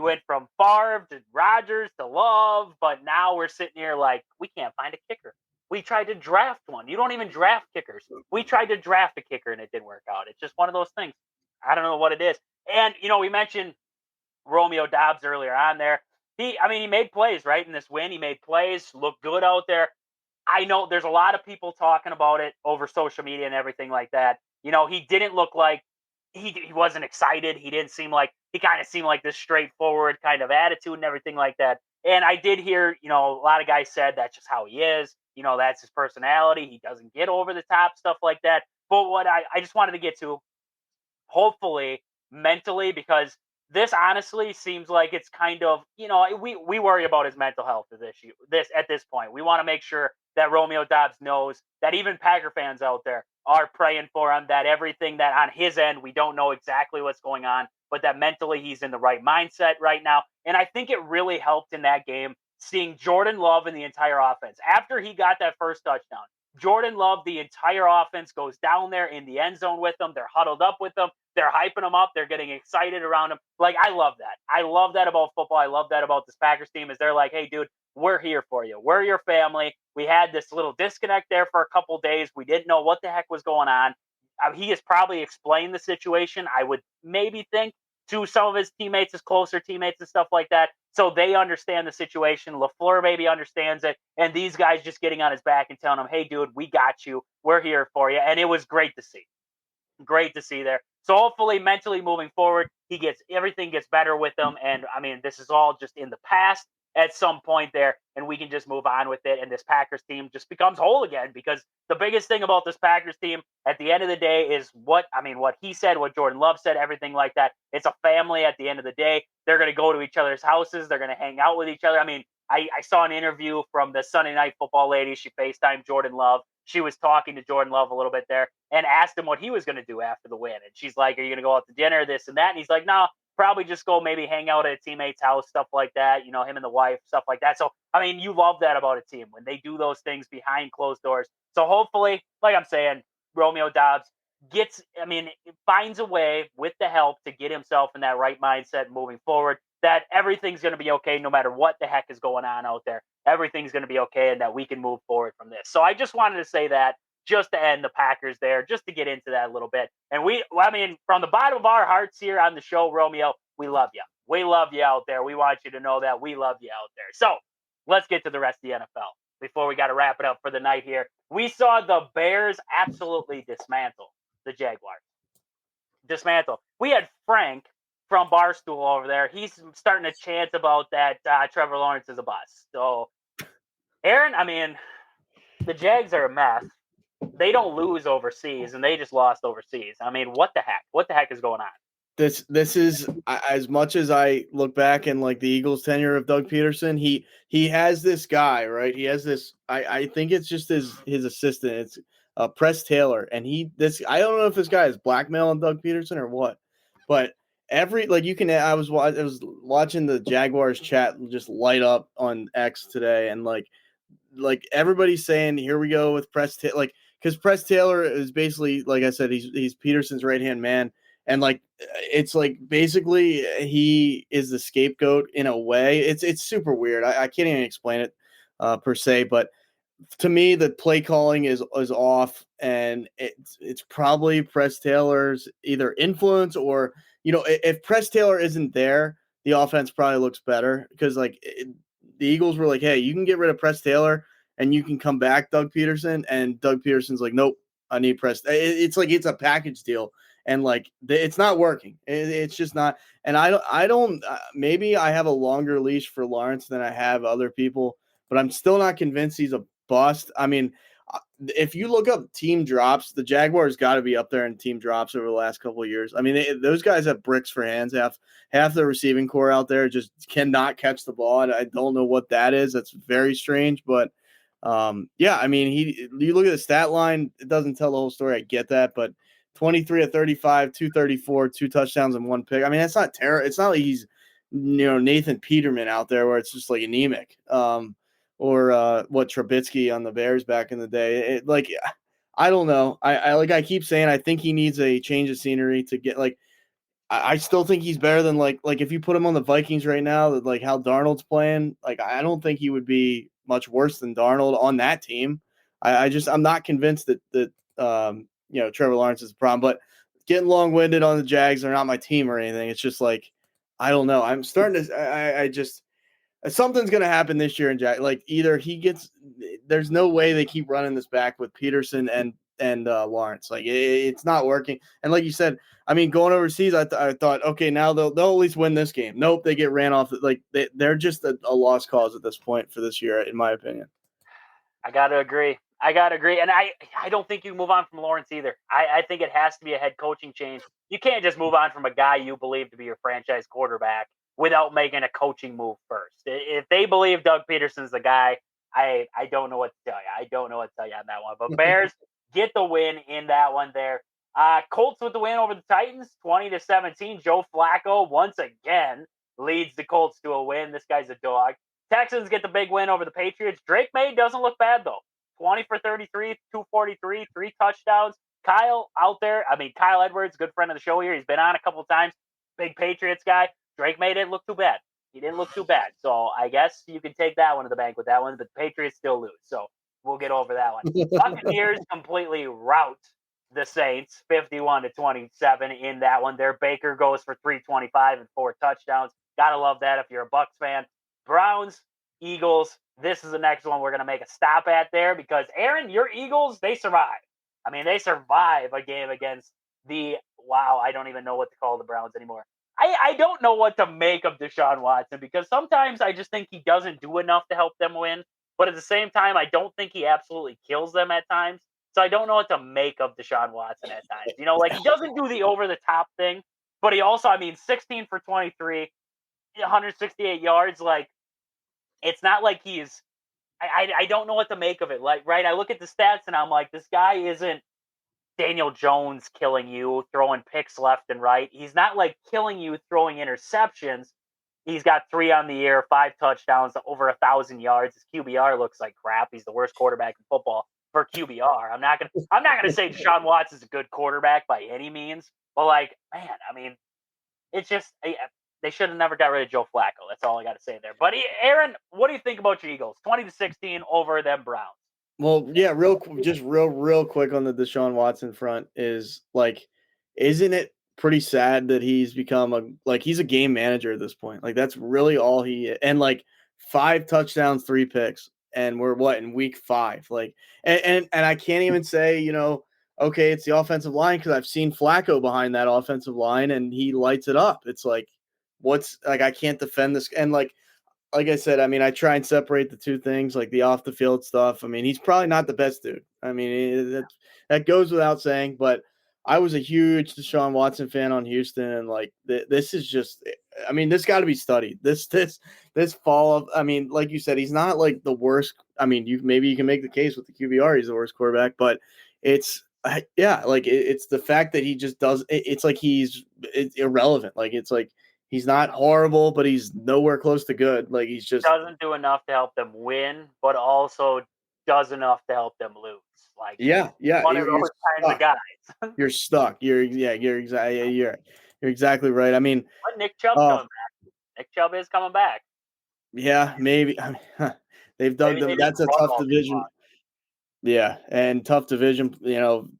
went from Favre to Rodgers to Love, but now we're sitting here like we can't find a kicker. We tried to draft one. You don't even draft kickers. We tried to draft a kicker and it didn't work out. It's just one of those things. I don't know what it is. And we mentioned Romeo Doubs earlier on there. He made plays, right? In this win, he made plays, looked good out there. I know there's a lot of people talking about it over social media and everything like that. He didn't look like he wasn't excited. He kind of seemed like this straightforward kind of attitude and everything like that. And I did hear, a lot of guys said that's just how he is. That's his personality. He doesn't get over the top, stuff like that. But what I just wanted to get to, hopefully mentally, because this honestly seems like it's kind of, we worry about his mental health at this point. We want to make sure that Romeo Doubs knows that even Packer fans out there are praying for him, that everything that on his end, we don't know exactly what's going on, but that mentally he's in the right mindset right now. And I think it really helped in that game seeing Jordan Love and the entire offense. After he got that first touchdown, Jordan Love, the entire offense goes down there in the end zone with them. They're huddled up with them. They're hyping him up. They're getting excited around him. Like, I love that. I love that about football. I love that about this Packers team is they're like, hey, dude, we're here for you. We're your family. We had this little disconnect there for a couple days. We didn't know what the heck was going on. He has probably explained the situation, I would maybe think, to some of his teammates, his closer teammates and stuff like that. So they understand the situation. LaFleur maybe understands it. And these guys just getting on his back and telling him, hey, dude, we got you. We're here for you. And it was great to see. Great to see there. So hopefully mentally moving forward, everything gets better with him. And I mean, this is all just in the past at some point there, and we can just move on with it. And this Packers team just becomes whole again, because the biggest thing about this Packers team at the end of the day is what he said, what Jordan Love said, everything like that. It's a family at the end of the day. They're going to go to each other's houses. They're going to hang out with each other. I mean, I saw an interview from the Sunday Night Football lady. She FaceTimed Jordan Love. She was talking to Jordan Love a little bit there and asked him what he was going to do after the win. And she's like, are you going to go out to dinner, this and that? And he's like, no, probably just go maybe hang out at a teammate's house, stuff like that, him and the wife, stuff like that. So, I mean, you love that about a team when they do those things behind closed doors. So hopefully, like I'm saying, Romeo Doubs finds a way with the help to get himself in that right mindset moving forward, that everything's going to be okay no matter what the heck is going on out there. Everything's going to be okay, and that we can move forward from this. So I just wanted to say that just to end the Packers there, just to get into that a little bit. And from the bottom of our hearts here on the show, Romeo, we love you. We love you out there. We want you to know that we love you out there. So let's get to the rest of the NFL before we got to wrap it up for the night here. We saw the Bears absolutely dismantle the Jaguars. Dismantle. We had Frank from Barstool over there. He's starting to chant about that Trevor Lawrence is a bust. So, Aaron, I mean, the Jags are a mess. They don't lose overseas, and they just lost overseas. I mean, what the heck? What the heck is going on? This is, as much as I look back in like the Eagles tenure of Doug Peterson, he has this guy, right? He has this. I think it's just his assistant. It's Press Taylor, and I don't know if this guy is blackmailing Doug Peterson or what, but I was watching the Jaguars chat just light up on X today, and like everybody's saying, here we go with Press Taylor, like, because Press Taylor is basically, like I said, he's Peterson's right hand man. And like, it's like basically he is the scapegoat in a way. It's super weird. I can't even explain it. per se, but to me, the play calling is off, and it's probably Press Taylor's either influence or if Press Taylor isn't there, the offense probably looks better because the Eagles were like, hey, you can get rid of Press Taylor and you can come back, Doug Peterson, and Doug Peterson's like, nope, I need Press. It's like it's a package deal, and it's not working. It's just not. And I don't. Maybe I have a longer leash for Lawrence than I have other people, but I'm still not convinced he's a bust. I mean, if you look up team drops, the Jaguars got to be up there in team drops over the last couple of years. I mean, those guys have bricks for hands. Half the receiving core out there just cannot catch the ball. And I don't know what that is. That's very strange. But yeah, I mean, you look at the stat line, it doesn't tell the whole story. I get that, but 23 of 35, 234, 2 touchdowns and 1 pick. I mean, that's not terrible. It's not like he's Nathan Peterman out there where it's just like anemic. Or what Trubisky on the Bears back in the day. I don't know. I keep saying I think he needs a change of scenery to get I still think he's better than if you put him on the Vikings right now, like how Darnold's playing, I don't think he would be much worse than Darnold on that team. I'm not convinced that Trevor Lawrence is the problem, but getting long-winded on the Jags, they're not my team or anything. It's just I don't know. I'm starting to I just something's going to happen this year in Jack. Either he gets, there's no way they keep running this back with Peterson and Lawrence. It's not working. And like you said, I mean, going overseas, I thought, okay, now they'll at least win this game. Nope, they get ran off. They're just a lost cause at this point for this year, in my opinion. I gotta agree. And I don't think you move on from Lawrence either. I think it has to be a head coaching change. You can't just move on from a guy you believe to be your franchise quarterback without making a coaching move first. If they believe Doug Peterson's the guy, I don't know what to tell you. I don't know what to tell you on that one. But Bears get the win in that one there. Colts with the win over the Titans, 20-17. Joe Flacco once again leads the Colts to a win. This guy's a dog. Texans get the big win over the Patriots. Drake May doesn't look bad, though. 20 for 33, 243, 3 touchdowns. Kyle out there. I mean, Kyle Edwards, good friend of the show here. He's been on a couple of times. Big Patriots guy. Drake May didn't look too bad. He didn't look too bad. So I guess you can take that one to the bank with that one, but the Patriots still lose. So we'll get over that one. Buccaneers completely rout the Saints 51-27 in that one. Their Baker goes for 325 and 4 touchdowns. Gotta love that if you're a Bucs fan. Browns, Eagles. This is the next one we're going to make a stop at there because, Aaron, your Eagles, they survive. I mean, they survive a game against I don't even know what to call the Browns anymore. I don't know what to make of Deshaun Watson because sometimes I just think he doesn't do enough to help them win. But at the same time, I don't think he absolutely kills them at times. So I don't know what to make of Deshaun Watson at times. He doesn't do the over-the-top thing, but he also, 16 for 23, 168 yards. It's not like he's I don't know what to make of it. I look at the stats and I'm like, this guy isn't Daniel Jones killing you, throwing picks left and right. He's not killing you throwing interceptions. He's got 3 on the year, 5 touchdowns, over 1,000 yards. His QBR looks like crap. He's the worst quarterback in football for QBR. I'm not gonna say Deshaun Watson is a good quarterback by any means, but it's just they should have never got rid of Joe Flacco. That's all I got to say there. But Aaron, what do you think about your Eagles? 20-16 over them Browns. Well, yeah, real quick on the Deshaun Watson front is isn't it pretty sad that he's become he's a game manager at this point? That's really all he is. And 5 touchdowns, 3 picks, and we're in week 5. And I can't even say, okay, it's the offensive line because I've seen Flacco behind that offensive line and he lights it up. It's I can't defend this. And like I said, I try and separate the two things, the off the field stuff. He's probably not the best dude. That goes without saying, but I was a huge Deshaun Watson fan on Houston. And this is just, this got to be studied. This fall, like you said, he's not the worst. Maybe you can make the case with the QBR, he's the worst quarterback, but it's the fact that he just does. It's it's irrelevant. He's not horrible, but he's nowhere close to good. He's just doesn't do enough to help them win, but also does enough to help them lose. One of those kinds of guys. You're stuck. You're exactly right. But Nick Chubb coming back. Nick Chubb is coming back. Yeah, maybe. They've dug Maybe they them. didn't That's a run tough all too division. long. Yeah, and tough division,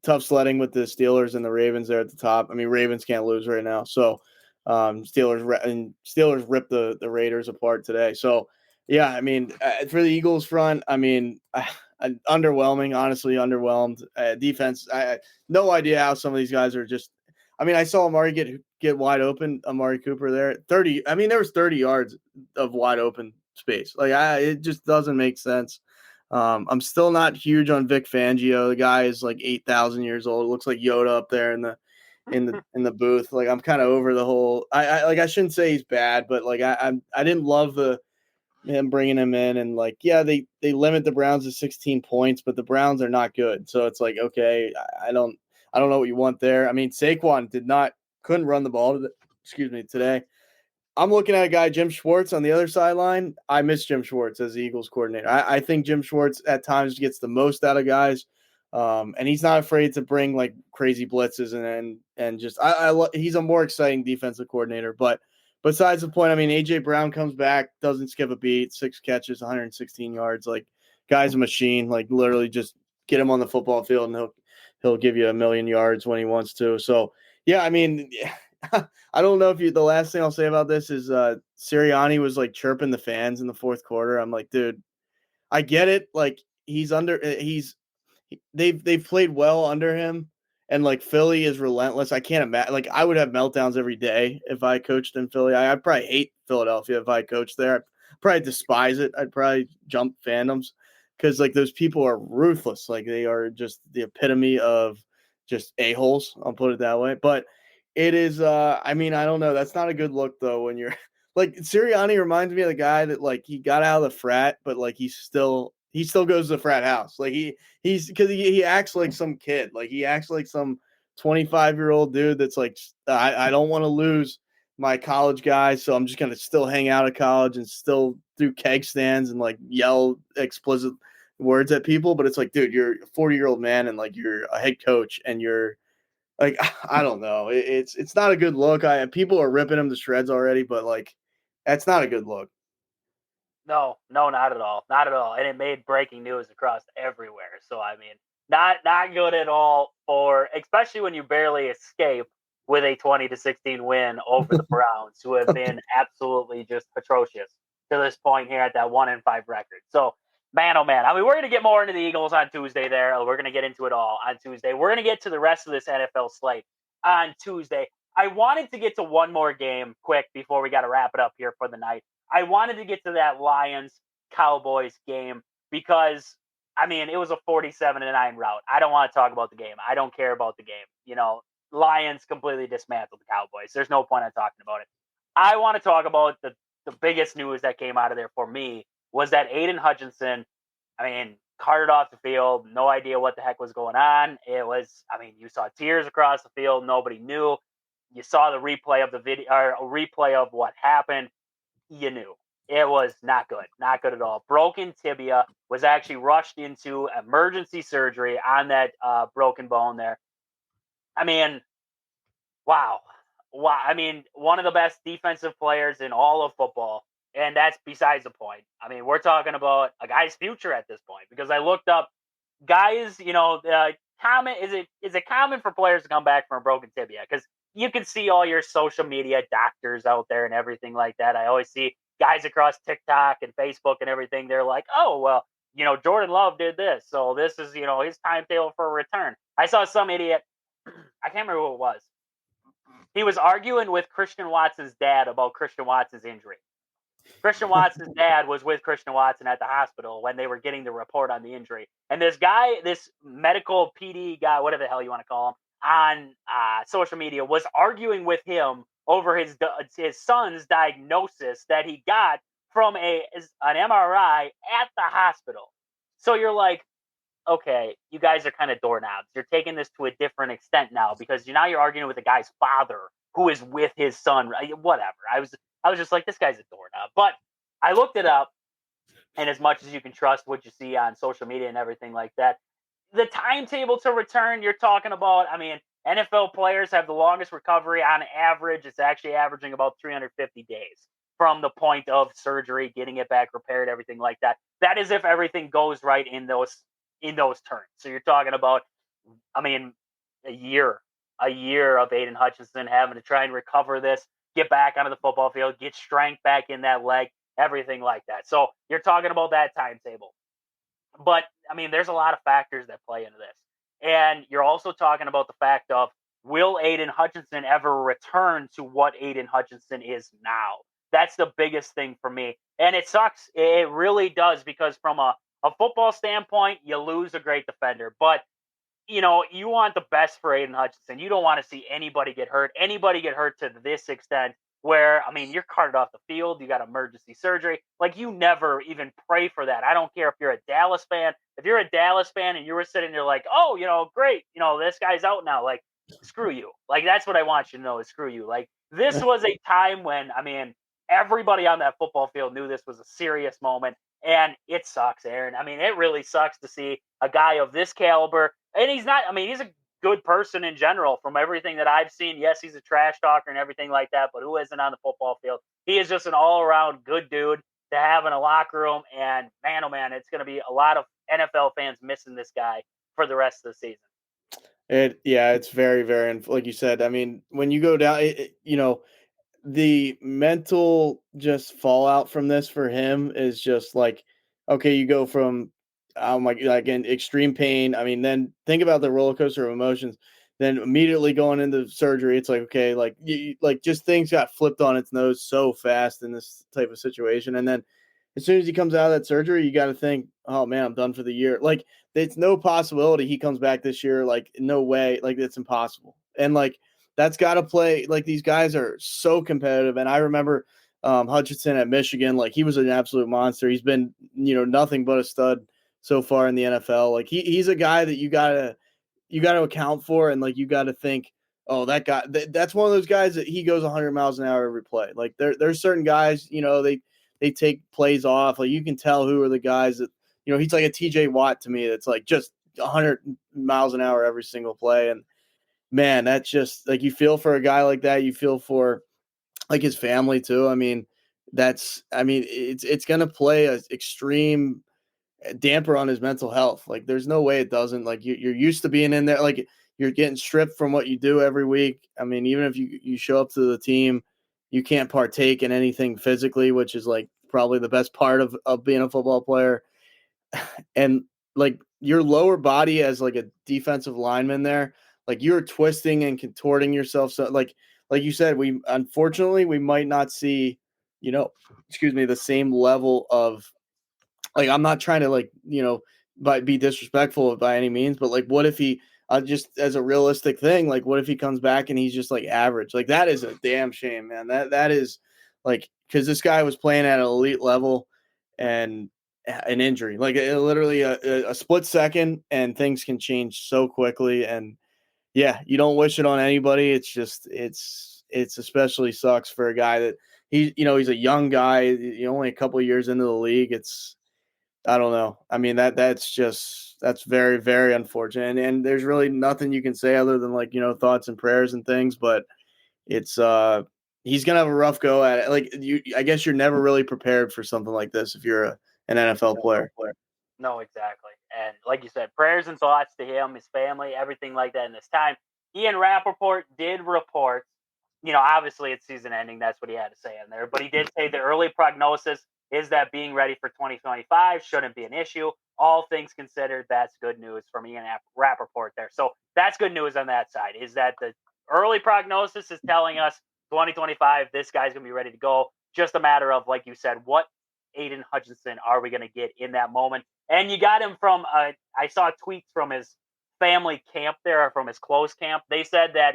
tough sledding with the Steelers and the Ravens there at the top. I mean, Ravens can't lose right now. So, Steelers ripped the Raiders apart today. So, yeah, I mean, for the Eagles front, I mean, underwhelming, honestly, underwhelmed. Defense, no idea how some of these guys are just. I mean, I saw Amari get wide open, Amari Cooper there, 30. I mean, there was 30 yards of wide open space. Like, it just doesn't make sense. I'm still not huge on Vic Fangio. The guy is like 8,000 years old. It looks like Yoda up there in the booth. Like, I'm kind of over the whole. I shouldn't say he's bad, but like I didn't love him bringing him in, and like, yeah, they limit the Browns to 16 points, but the Browns are not good. So it's like, okay, I don't know what you want there. I mean, Saquon couldn't run the ball today. I'm looking at a guy, Jim Schwartz, on the other sideline. I miss Jim Schwartz as the Eagles coordinator. I think Jim Schwartz at times gets the most out of guys, and he's not afraid to bring like crazy blitzes and just he's a more exciting defensive coordinator. But besides the point, I mean, AJ Brown comes back, doesn't skip a beat, 6 catches, 116 yards. Like, guy's a machine. Like, literally just get him on the football field and he'll give you 1,000,000 yards when he wants to. So yeah, I mean. I don't know if the last thing I'll say about this is Sirianni was like chirping the fans in the fourth quarter. I'm like, dude, I get it. Like, they've played well under him, and like Philly is relentless. I can't imagine. Like, I would have meltdowns every day if I coached in Philly. I'd probably hate Philadelphia if I coached there. I'd probably despise it. I'd probably jump fandoms because like those people are ruthless. Like, they are just the epitome of just a-holes. I'll put it that way. But it is. I mean, I don't know. That's not a good look though when you're. Like, Sirianni reminds me of the guy that like he got out of the frat, but like he still goes to the frat house. Like he's because he acts like some kid. Like, he acts like some 25-year-old dude that's like, I don't want to lose my college guy, so I'm just gonna still hang out at college and still do keg stands and like yell explicit words at people. But it's like, dude, you're a 40-year-old man and like you're a head coach and you're like, I don't know. It's not a good look. People are ripping him to shreds already, but like, that's not a good look. No, not at all. Not at all. And it made breaking news across everywhere. So I mean, not good at all for, especially when you barely escape with a 20-16 win over the Browns, who have been absolutely just atrocious to this point here at that 1-5 record. So, man, oh man. I mean, we're gonna get more into the Eagles on Tuesday there. We're gonna get into it all on Tuesday. We're gonna get to the rest of this NFL slate on Tuesday. I wanted to get to one more game quick before we gotta wrap it up here for the night. I wanted to get to that Lions Cowboys game because, I mean, it was a 47-9 route. I don't want to talk about the game. I don't care about the game. Lions completely dismantled the Cowboys. There's no point in talking about it. I want to talk about the biggest news that came out of there for me was that Aiden Hutchinson, I mean, carted off the field. No idea what the heck was going on. It was, I mean, you saw tears across the field. Nobody knew. You saw the replay of the video, or a replay of what happened. You knew it was not good at all. Broken tibia, was actually rushed into emergency surgery on that broken bone there. I mean, wow. I mean, one of the best defensive players in all of football, and that's besides the point. I mean, we're talking about a guy's future at this point, because I looked up guys, common is it common for players to come back from a broken tibia? Because you can see all your social media doctors out there and everything like that. I always see guys across TikTok and Facebook and everything. They're like, oh, well, Jordan Love did this, so this is, his timetable for a return. I saw some idiot, I can't remember who it was. He was arguing with Christian Watson's dad about Christian Watson's injury. Christian Watson's dad was with Christian Watson at the hospital when they were getting the report on the injury. And this guy, this medical PD guy, whatever the hell you want to call him, on social media was arguing with him over his son's diagnosis that he got from an MRI at the hospital. So you're like, okay, you guys are kind of doorknobs. You're taking this to a different extent now, because you're arguing with the guy's father who is with his son. Whatever. I was just like, this guy's a doorknob. But I looked it up, and as much as you can trust what you see on social media and everything like that, the timetable to return you're talking about, I mean, NFL players have the longest recovery on average. It's actually averaging about 350 days. from the point of surgery, getting it back repaired, everything like that. That is if everything goes right in those terms. So you're talking about, I mean, a year of Aiden Hutchinson having to try and recover this, get back onto the football field, get strength back in that leg, everything like that. So you're talking about that timetable. But I mean, there's a lot of factors that play into this. And you're also talking about the fact of, will Aiden Hutchinson ever return to what Aiden Hutchinson is now? That's the biggest thing for me. And it sucks. It really does, because from a football standpoint, you lose a great defender. But you want the best for Aiden Hutchinson. You don't want to see anybody get hurt to this extent where, I mean, you're carted off the field. You got emergency surgery. Like, you never even pray for that. I don't care if you're a Dallas fan. If you're a Dallas fan and you were sitting there like, oh, great, this guy's out now. Like, screw you. Like, that's what I want you to know is screw you. Like, this was a time when, I mean, everybody on that football field knew this was a serious moment. And it sucks, Aaron. I mean, it really sucks to see a guy of this caliber. And he's not, I mean, he's a good person in general from everything that I've seen. Yes, he's a trash talker and everything like that, but who isn't on the football field? He is just an all around good dude to have in a locker room. And man, oh man, it's going to be a lot of NFL fans missing this guy for the rest of the season. It's very, very, like you said, I mean, when you go down, the mental just fallout from this for him is just like, okay, you go from, oh my, like, in extreme pain. I mean, then think about the roller coaster of emotions. Then immediately going into surgery, it's like, okay, like, like, just things got flipped on its nose so fast in this type of situation. And then as soon as he comes out of that surgery, you got to think, oh man, I'm done for the year. Like, it's no possibility he comes back this year. Like, no way. Like, it's impossible. And like, that's got to play. Like, these guys are so competitive. And I remember Hutchinson at Michigan. Like, he was an absolute monster. He's been, nothing but a stud so far in the NFL. Like, he's a guy that you gotta account for, and like, you gotta think, oh, that guy. That's one of those guys that he goes 100 miles an hour every play. Like, there's certain guys, they take plays off. Like, you can tell who are the guys that, he's like a TJ Watt to me. That's like just 100 miles an hour every single play. And man, that's just like, you feel for a guy like that. You feel for like his family too. I mean, it's going to play an extreme damper on his mental health. Like, there's no way it doesn't. Like, you're used to being in there. Like, you're getting stripped from what you do every week. I mean, even if you show up to the team, you can't partake in anything physically, which is like probably the best part of being a football player. And like, your lower body as like a defensive lineman there, like, you're twisting and contorting yourself. So like you said, we might not see, the same level of, like, I'm not trying to, like, be disrespectful by any means, but like, what if he, just as a realistic thing, like, what if he comes back and he's just like average? Like, that is a damn shame, man. That is like, because this guy was playing at an elite level, and an injury, like, literally a split second, and things can change so quickly. And yeah, you don't wish it on anybody. It's just, it's especially sucks for a guy that he's a young guy, only a couple of years into the league. I don't know. I mean, that's very, very unfortunate. And there's really nothing you can say other than, like, thoughts and prayers and things, but it's, he's going to have a rough go at it. Like, I guess you're never really prepared for something like this if you're an NFL player. No, exactly. And like you said, prayers and thoughts to him, his family, everything like that in this time. Ian Rappaport did report, obviously it's season ending. That's what he had to say in there. But he did say the early prognosis is that being ready for 2025 shouldn't be an issue. All things considered, that's good news from Ian Rappaport there. So that's good news on that side, is that the early prognosis is telling us 2025, this guy's going to be ready to go. Just a matter of, like you said, what Aiden Hutchinson are we going to get in that moment? And you got him from, I saw tweets from his family camp there, from his close camp. He said that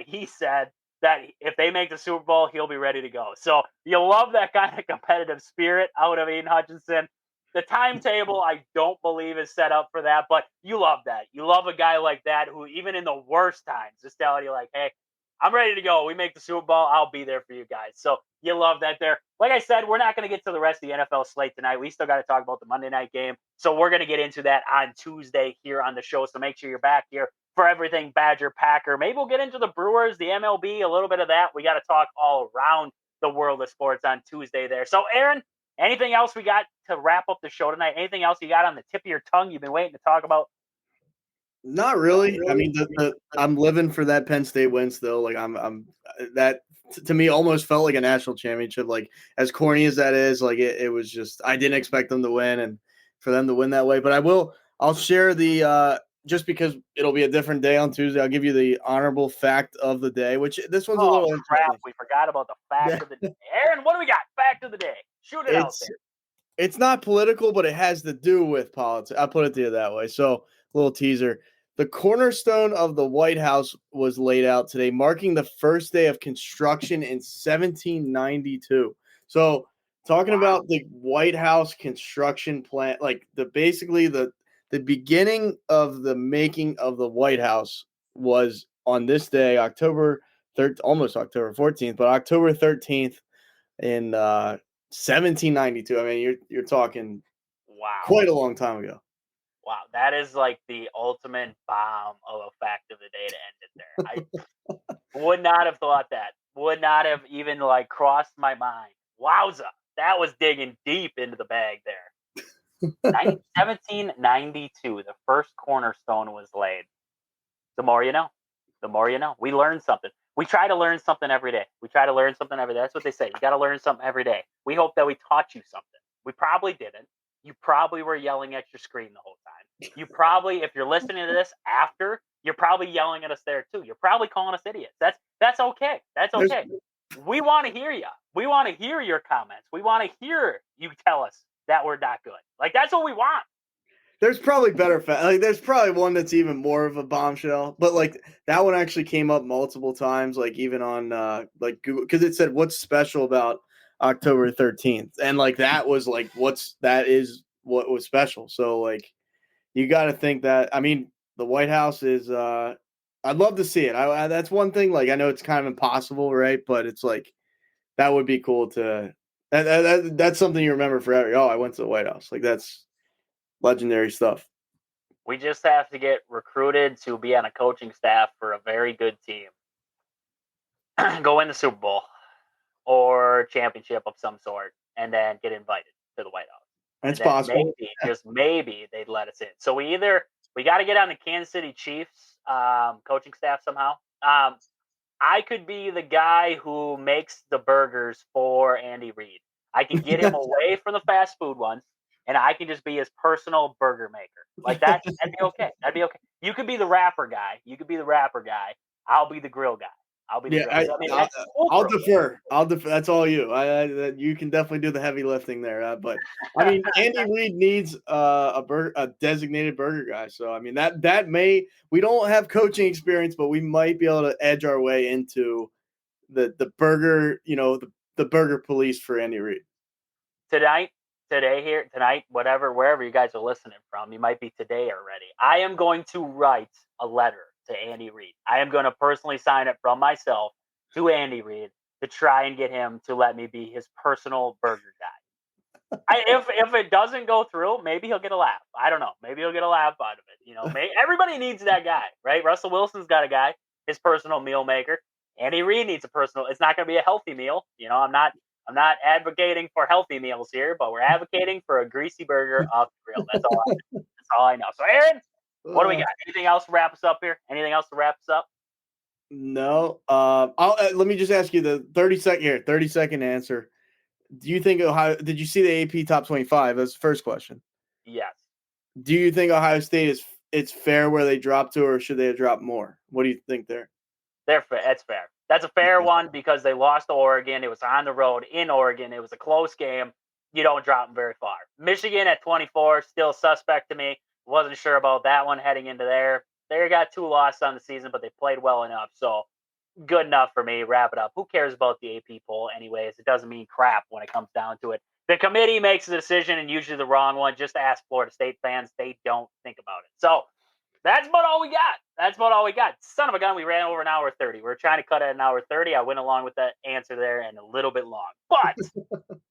if they make the Super Bowl, he'll be ready to go. So you love that kind of competitive spirit out of Aiden Hutchinson. The timetable, I don't believe, is set up for that, but you love that. You love a guy like that who, even in the worst times, is telling you, like, hey, I'm ready to go. We make the Super Bowl, I'll be there for you guys. So you love that there. Like I said, we're not going to get to the rest of the NFL slate tonight. We still got to talk about the Monday night game. So we're going to get into that on Tuesday here on the show. So make sure you're back here for everything Badger Packer. Maybe we'll get into the Brewers, the MLB, a little bit of that. We got to talk all around the world of sports on Tuesday there. So, Aaron, anything else we got to wrap up the show tonight? Anything else you got on the tip of your tongue you've been waiting to talk about? Not really. I mean, I'm living for that Penn State win still. Like I'm that to me almost felt like a national championship. Like as corny as that is, like it was just I didn't expect them to win and for them to win that way. But I'll share the just because it'll be a different day on Tuesday. I'll give you the honorable fact of the day, which this one's a little crap! interesting. We forgot about the fact of the day. Aaron, what do we got? Fact of the day. Shoot it out there. It's not political, but it has to do with politics. I'll put it to you that way. So, little teaser. The cornerstone of the White House was laid out today, marking the first day of construction in 1792. So, talking about the White House construction plan, like basically the beginning of the making of the White House was on this day, October 3rd, almost October 14th, but October 13th in 1792. I mean, you're talking quite a long time ago. Wow, that is like the ultimate bomb of a fact of the day to end it there. I would not have thought that. Would not have even like crossed my mind. Wowza, that was digging deep into the bag there. 1792, the first cornerstone was laid. The more you know. The more you know. We learn something. We try to learn something every day. That's what they say. You got to learn something every day. We hope that we taught you something. We probably didn't. You probably were yelling at your screen the whole time. You probably, if you're listening to this after, you're probably yelling at us there too. You're probably calling us idiots. That's okay. That's okay. We want to hear you. We want to hear your comments. We want to hear you tell us that we're not good. Like that's what we want. There's probably better like there's probably one that's even more of a bombshell, but like that one actually came up multiple times, like even on like Google, because it said what's special about October 13th, and like that was like that is what was special. So like you got to think that. I mean, the White House is. I'd love to see it. That's one thing. Like I know it's kind of impossible, right? But it's like that would be cool to. That's something you remember forever. Oh, I went to the White House. Like that's legendary stuff. We just have to get recruited to be on a coaching staff for a very good team. Go win the Super Bowl or championship of some sort, and then get invited to the White House. That's possible. Maybe, just maybe, they'd let us in. So we got to get on the Kansas City Chiefs coaching staff somehow. I could be the guy who makes the burgers for Andy Reid. I can get him away from the fast food ones, and I can just be his personal burger maker. Like that'd be okay. That'd be okay. You could be the rapper guy. I'll be the grill guy. I'll be the grill guy. I'll defer. That's all you. You can definitely do the heavy lifting there. But I mean, Andy Reid needs a designated burger guy. So I mean that may we don't have coaching experience, but we might be able to edge our way into the burger. The burger police for Andy Reid. Tonight, wherever you guys are listening from, you might be today already. I am going to write a letter to Andy Reid. I am going to personally sign it from myself to Andy Reid to try and get him to let me be his personal burger guy. If it doesn't go through, maybe he'll get a laugh. I don't know. Maybe he'll get a laugh out of it. Everybody needs that guy, right? Russell Wilson's got a guy, his personal meal maker. Andy Reid needs a personal. It's not going to be a healthy meal. I'm not advocating for healthy meals here, but we're advocating for a greasy burger off the grill. That's all I know. So, Aaron, what do we got? Anything else to wrap us up here? Anything else to wrap us up? No. Let me just ask you the 30-second answer. Do you think Ohio? Did you see the AP Top 25? That's the first question. Yes. Do you think Ohio State it's fair where they dropped to, or should they have dropped more? What do you think there? That's fair. That's a fair one because they lost to Oregon. It was on the road in Oregon. It was a close game. You don't drop them very far. Michigan at 24, still suspect to me. Wasn't sure about that one heading into there. They got 2 losses on the season, but they played well enough. So good enough for me. Wrap it up. Who cares about the AP poll anyways? It doesn't mean crap when it comes down to it. The committee makes a decision, and usually the wrong one. Just ask Florida State fans. They don't think about it. So that's about all we got. Son of a gun, we ran over an hour 30. We're trying to cut at an hour 30. I went along with that answer there and a little bit long. But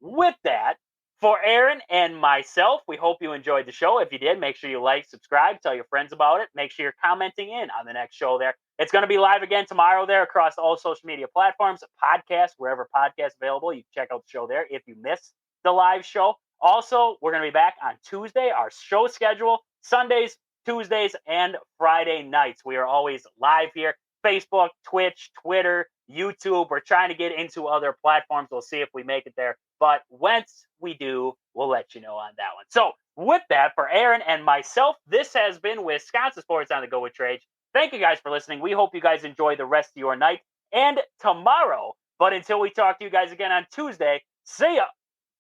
with that, for Aaron and myself, we hope you enjoyed the show. If you did, make sure you like, subscribe, tell your friends about it. Make sure you're commenting in on the next show there. It's going to be live again tomorrow there across all social media platforms, podcast, wherever podcasts available. You can check out the show there if you miss the live show. Also, we're going to be back on Tuesday. Our show schedule, Sundays, Tuesdays, and Friday nights. We are always live here. Facebook, Twitch, Twitter, YouTube. We're trying to get into other platforms. We'll see if we make it there. But once we do, we'll let you know on that one. So with that, for Aaron and myself, this has been Wisconsin Sports on the Go with Trage. Thank you guys for listening. We hope you guys enjoy the rest of your night and tomorrow. But until we talk to you guys again on Tuesday, see ya.